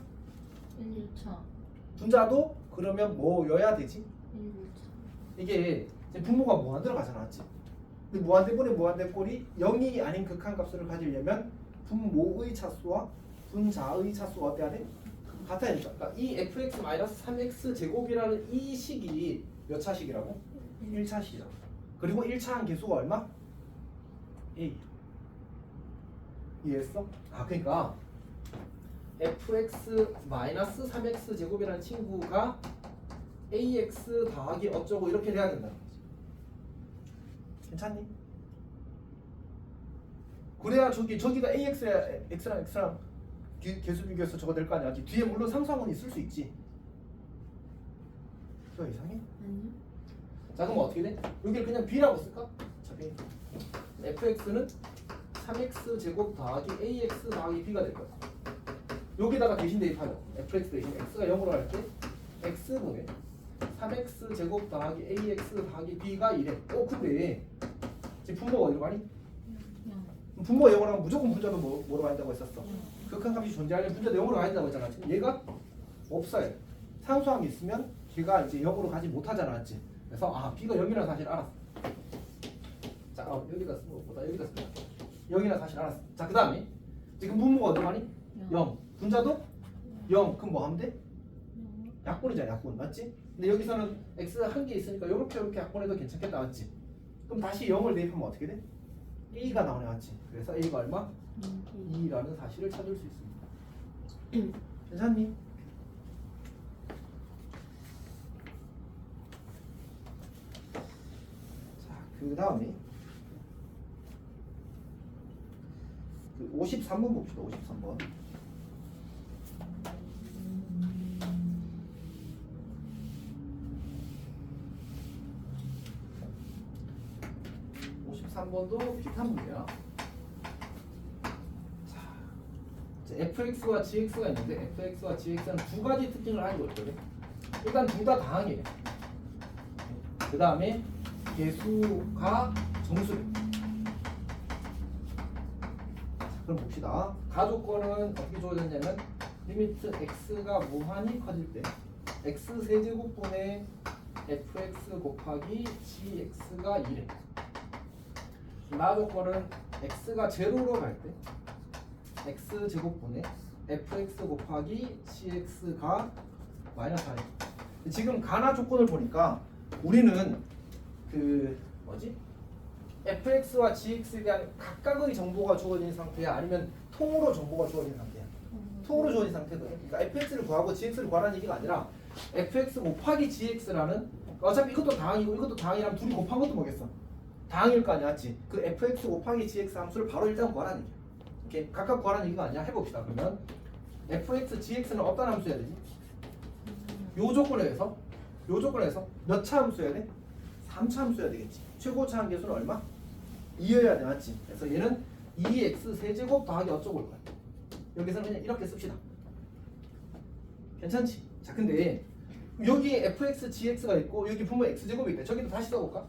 1차. 분자도 그러면 뭐여야 되지? 1차. 이게 이제 분모가 무한대로 가잖아, 맞지? 근데 무한대분의 무한대꼴이 0이 아닌 극한값을 가지려면 분모의 차수와 분자의 차수가 어때야 돼? 같아야 되니까. 그러니까 이 fx-3x 제곱이라는 이 식이 몇 차식이라고? 1차식이라고. 그리고 1차한 개수가 얼마? A. 이해했어? 아, 그러니까 fx-3x 제곱이라는 친구가 ax 더하기 어쩌고 이렇게 돼야 된다는 거지. 괜찮니? 그래야 저기가 ax랑 x랑 개수 비교해서 저거 될 거 아니야. 뒤에 물론 상수항은 있을 수 있지. 그거 이상해? 아니요. 자, 그럼 어떻게 돼? 여기를 그냥 b라고 쓸까? 자, b. fx는 3x 제곱 더하기 ax 더하기 b가 될 거야. 여기다가 대신 대입하죠. fx 대신 x가 0으로 할 때 x분의 3x 제곱 더하기 ax 더하기 b가 1에. 근데 지금 분모가 어디로 가니? 분모가 0으로 하면 무조건 분자도 뭐로 가야 했었어? 극한값이 존재하려면 분자도 0으로 가야 된다고 했잖아. 지금 얘가 없어요. 상수항이 있으면 걔가 이제 0으로 가지 못하잖아, 맞지? 그래서 b가 0이라는 사실을 알았어. 자, 여기다 쓴 것보다 여기다 쓴 거. 0이라는 사실을 알았어. 자, 그 다음에 지금 분모가 어디로 가니? 0. 분자도 0. 그럼 뭐 하면 돼? 약분이잖아, 약분. 맞지? 근데 여기서는 x 한 개 있으니까 이렇게 약분해도 괜찮겠다, 맞지? 그럼 다시 0을 대입하면 어떻게 돼? a가 나오네, 맞지? 그래서 a가 얼마? 2라는 사실을 찾을 수 있습니다. 괜찮니? 자, 그 다음에 53번 봅시다. 53번. 번도 비슷한 문제야. 자, fx와 gx가 있는데 fx와 gx는 두 가지 특징을 가지고 있거든. 일단 둘 다 다항이래. 그 다음에 개수가 정수래. 자, 그럼 봅시다. 가조건은 어떻게 주어졌냐면 리미트 x가 무한히 커질 때 x 세제곱분의 fx 곱하기 gx가 2래. 나 조건은 x가 제로로 갈 때 x 제곱분의 fx 곱하기 cx가 마이너스 4래. 지금 가나 조건을 보니까 우리는 fx와 gx에 대한 각각의 정보가 주어진 상태야, 아니면 통으로 정보가 주어진 상태야? 통으로 주어진 상태도. 그러니까 fx를 구하고 gx를 구하라는 얘기가 아니라 fx 곱하기 gx라는, 어차피 이것도 다항이고 이것도 다항이라면 둘이 곱한 것도 뭐겠어? 다항일 거 아니야, 맞지? 그 fx 곱하기 gx 함수를 바로 일단 구하라는 얘기야. 이렇게 각각 구하라는 얘기가 아니야. 해봅시다. 그러면 fx, gx는 어떤 함수여야 되지? 요 조건에서 몇 차 함수여야 돼? 3차 함수여야 되겠지. 최고차 한 개수는 얼마? 2여야 돼, 맞지? 그래서 얘는 2x 세제곱 더하기 어쩌고 올 거야. 여기서는 그냥 이렇게 씁시다. 괜찮지? 자, 근데 여기에 fx, gx가 있고 여기 분모 x제곱이 있대. 저기도 다시 써볼까?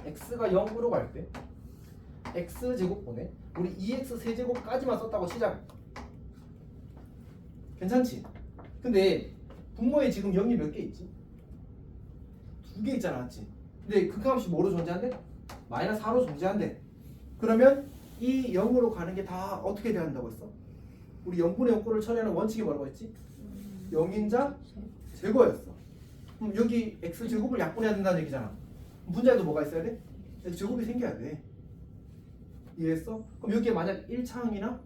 x가 0으로 갈 때 x제곱분에 우리 2x 세제곱까지만 썼다고 시작. 괜찮지? 근데 분모에 지금 0이 몇 개 있지? 2개 있잖아, 맞지? 근데 극한값이 뭐로 존재한대? 마이너스 4로 존재한대. 그러면 이 0으로 가는 게 다 어떻게 돼야 한다고 했어? 우리 0분의 요꼴을 처리하는 원칙이 뭐라고 했지? 0인자 제거였어. 그럼 여기 x제곱을 약분해야 된다는 얘기잖아. 문제에도 뭐가 있어야 돼? x제곱이 생겨야 돼. 이해했어? 그럼 여기에 만약 1차항이나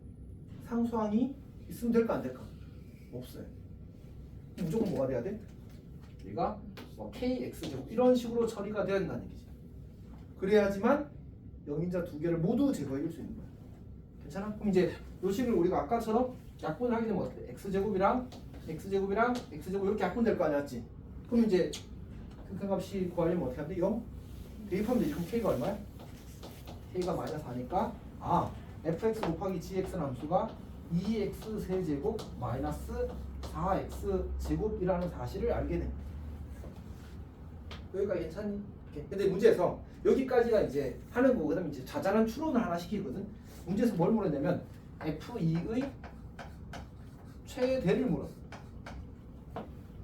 상수항이 있으면 될까 안 될까? 없어요. 무조건 뭐가 돼야 돼? 얘가 뭐 kx제곱 이런 식으로 처리가 돼야 된다는 얘기지. 그래야지만 0인자 두 개를 모두 제거해줄 수 있는 거야. 괜찮아? 그럼 이제 요 식을 우리가 아까처럼 약분을 하게 되면 어때? x제곱이랑 x제곱 이렇게 약분될 거 아니었지? 그럼 이제 극한값이 구하려면 어떻게 하면 돼? 0? 대입하면 되지. 그럼 k가 얼마야? k가 마이너스 4니까 fx 곱하기 gx 함수가 2x 세제곱 마이너스 4x 제곱이라는 사실을 알게 됩니다. 여기까지 괜찮니? 근데 문제에서 여기까지가 이제 하는 거고 그다음에 이제 자잘한 추론을 하나 시키거든. 문제에서 뭘 물었냐면 f2의 최대를 물었어.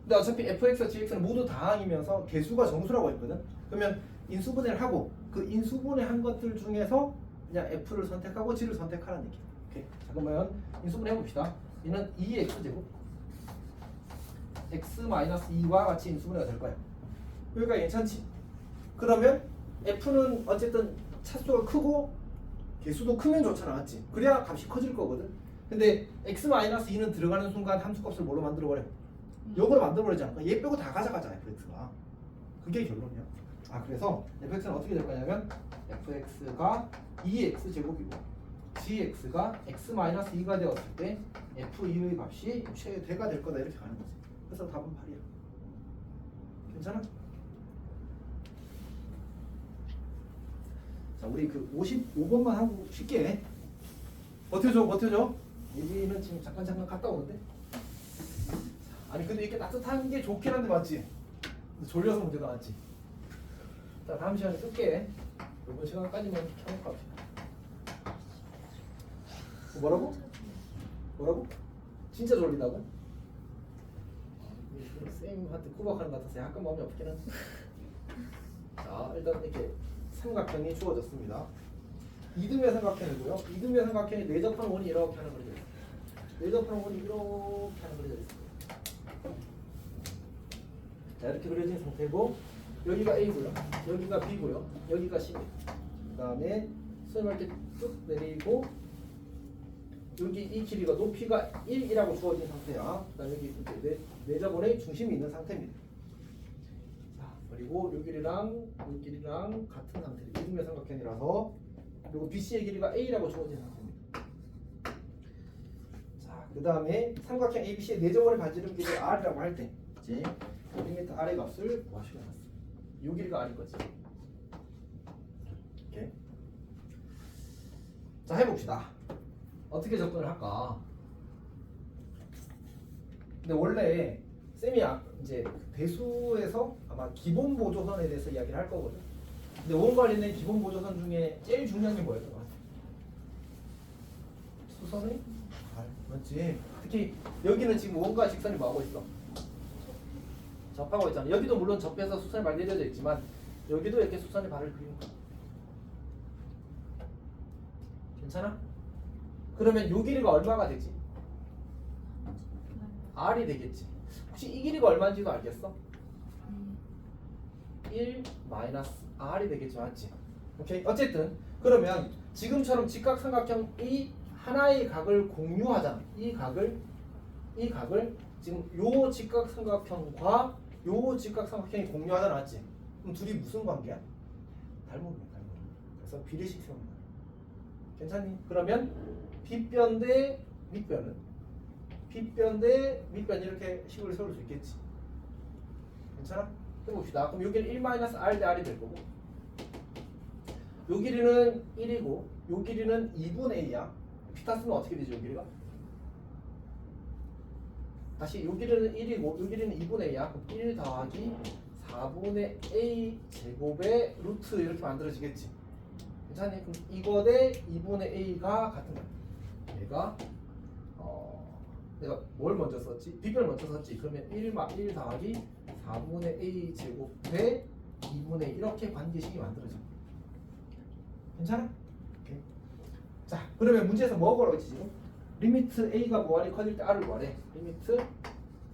근데 어차피 fx와 gx는 모두 다항이면서 개수가 정수라고 했거든. 그러면 인수분해를 하고 그 인수분해 한 것들 중에서 그냥 f를 선택하고 g를 선택하라는 얘기야. 오케이. 자 그러면 인수분해 해봅시다. 얘는 2x제곱 x-2와 같이 인수분해가 될 거야. 여기가 괜찮지? 그러면 f는 어쨌든 차수가 크고 개수도 크면 좋잖아, 맞지? 그래야 값이 커질 거거든. 근데 x-2는 들어가는 순간 함수값을 뭘로 만들어버려? 역으로 만들어버리잖아. 그러니까 얘 빼고 다 가져가자, fx가. 그게 결론이야. 아 그래서 fx는 어떻게 될 거냐면 fx가 2x제곱이고 gx가 x-2가 되었을 때 f2의 값이 최대가 될 거다 이렇게 가는 거지. 그래서 답은 8이야. 괜찮아? 자 우리 그 55번만 하고 쉽게 버텨줘. 예비는 지금 잠깐 갔다 오는데. 아니 근데 이렇게 따뜻한 게 좋긴 한데 맞지? 졸려서 문제가 나왔지. 자 다음 시간에 쓸게. 이번 시간까지만 켜놓고 합시다. 뭐라고? 진짜 졸리다고? 쌤한테 구박하는 것 같아서 약간 마음이 없긴 한데. 자 일단 이렇게 삼각형이 주어졌습니다. 이등변 삼각형이고요. 이등변 삼각형이 내접하는 원이 이렇게 하나 그려져 있어요. 내접하는 원이 이렇게 하나 그려져 있어요. 자 이렇게 그려진 상태고 여기가 A고요. 여기가 B고요. 여기가 C고요. 그 다음에 수렴할 때 쭉 내리고 여기 이 길이가 높이가 1이라고 주어진 상태야. 그 다음에 여기 내접원의 중심이 있는 상태입니다. 자 그리고 요 길이랑 같은 상태로 이등변 삼각형이라서 그리고 BC의 길이가 A라고 주어진 상태입니다. 자 그 다음에 삼각형 ABC의 내접원의 반지름 길이를 R이라고 할 때 이제 1m R의 값을 구하시면 요 길이가 R인 거지. 이렇게. 자 해봅시다. 어떻게 접근을 할까? 근데 원래 쌤이 이제 배수에서 아마 기본 보조선에 대해서 이야기를 할 거거든. 근데 원 관련된 기본 보조선 중에 제일 중요한 게 뭐였던 것 같아? 수선의 발, 맞지? 특히 여기는 지금 원과 직선이 뭐하고 있어? 접하고 있잖아. 여기도 물론 접해서 수선의 발 내려져 있지만 여기도 이렇게 수선의 발을 그리는 거야. 괜찮아? 그러면 요 길이가 얼마가 되지? R이 되겠지. 혹시 이 길이가 얼마인지도 알겠어? 1 마이너스 R이 되겠죠, 맞지? 오케이. 어쨌든 그러면 지금처럼 직각삼각형이 하나의 각을 공유하잖아. 이 각을 지금 요 직각삼각형과 요 직각삼각형이 공유하잖아, 맞지? 그럼 둘이 무슨 관계야? 닮은. 그래서 비례식 세우는 거야. 괜찮니? 그러면 빗변 대 밑변은 이렇게 식을 세울 수 있겠지. 괜찮아? 해봅시다. 그럼 여기는 1-R 대 R이 될 거고 요 길이는 1이고 요 길이는 2분의 A야. 피타 쓰면 어떻게 되죠? 요 길이가? 다시 요 길이는 1이고 요 길이는 2분의 A야. 그럼 1 더하기 4분의 A 제곱의 루트 이렇게 만들어지겠지. 괜찮니? 그럼 이거 대 2분의 A가 같은 거야. 얘가 내가 뭘 먼저 썼지? 빗변을 먼저 썼지. 그러면 1 더하기 4분의 A 제곱 대 2분의 1 이렇게 관계식이 만들어져. 괜찮아? 오케이. 자, 그러면 문제에서 뭐 걸어 있지 지금? 리미트 a가 무한히 커질 때 r을 구하래. 리미트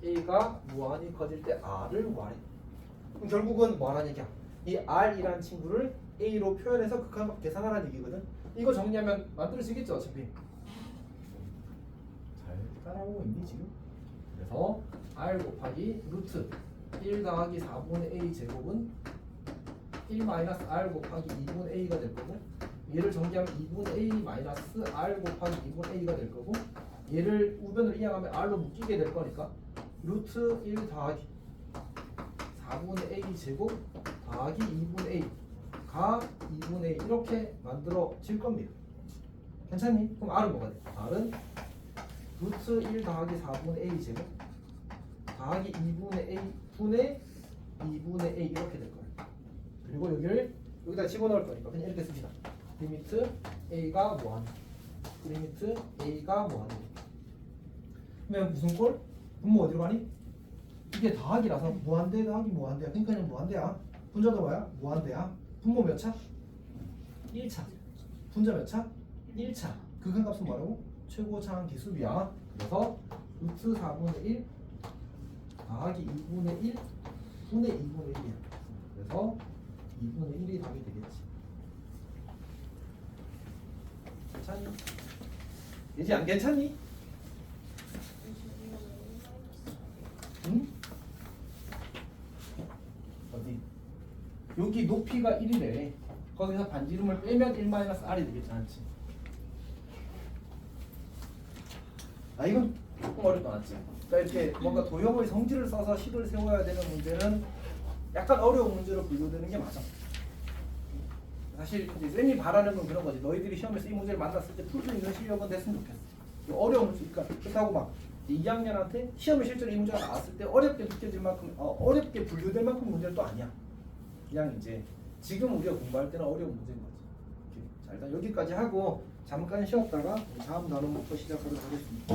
a가 무한히 커질 때 r을 구하래. 그럼 결국은 뭐하는 얘기야? 이 r이라는 친구를 a로 표현해서 극한 계산하라는 얘기거든. 이거 정리하면 만들어지겠죠 어차피. 잘 따라오고 있니 지금? 그래서 r 곱하기 루트 1 더하기 4분의 a 제곱은 1 마이너스 r 곱하기 2분의 a가 될 거고, 얘를 정리하면 2분의 a 마이너스 r 곱하기 2분의 a가 될 거고, 얘를 우변으로 이항하면 r로 묶이게 될 거니까 루트 1 더하기 4분의 a 제곱 더하기 2분의 a가 2분의 a 이렇게 만들어질 겁니다. 괜찮니? 그럼 r은 뭐가 돼? r은 루트 1 더하기 4분의 a 제곱 더하기 2분의 a 분의 2분의 a 이렇게 될 거예요. 그리고 여기를 여기다 집어넣을 거니까 그냥 이렇게 씁시다. 리미트 a가 무한, 리미트 a가 무한. 그러면 무슨 꼴? 분모 어디로 가니? 이게 더하기라서 무한대 더하기 무한대야. 그러니까 그냥 무한대야. 분자도 뭐야? 무한대야. 분모 몇 차? 1차. 분자 몇 차? 1차. 극한값은 뭐라고? 최고차항 기수비야. 그래서 루트 4분의 1 더하기 2분의 1 분의 2분의 1이야. 그래서 2분의 1이 답이 되겠지. 괜찮니? 예지 안 괜찮니? 응? 어디? 여기 높이가 1이래. 거기서 반지름을 빼면 1-r이 되겠지 않지? 아 이건 조금 어렵다 맞지? 그러니까 이렇게 뭔가 도형의 성질을 써서 식을 세워야 되는 문제는 약간 어려운 문제로 분류되는 게 맞아. 사실 이제 쌤이 바라는 건 그런 거지. 너희들이 시험에서 이 문제를 만났을 때 풀 수 있는 실력은 됐으면 좋겠어. 어려운 문제, 그러니까 그렇다고 막 2학년한테 시험에 실제로 이 문제가 나왔을 때 어렵게 느껴질 만큼 어렵게 분류될 만큼 문제는 또 아니야. 그냥 이제 지금 우리가 공부할 때는 어려운 문제인 거지. 이렇게. 자 일단 여기까지 하고 잠깐 쉬었다가 다음 단원부터 시작하도록 하겠습니다.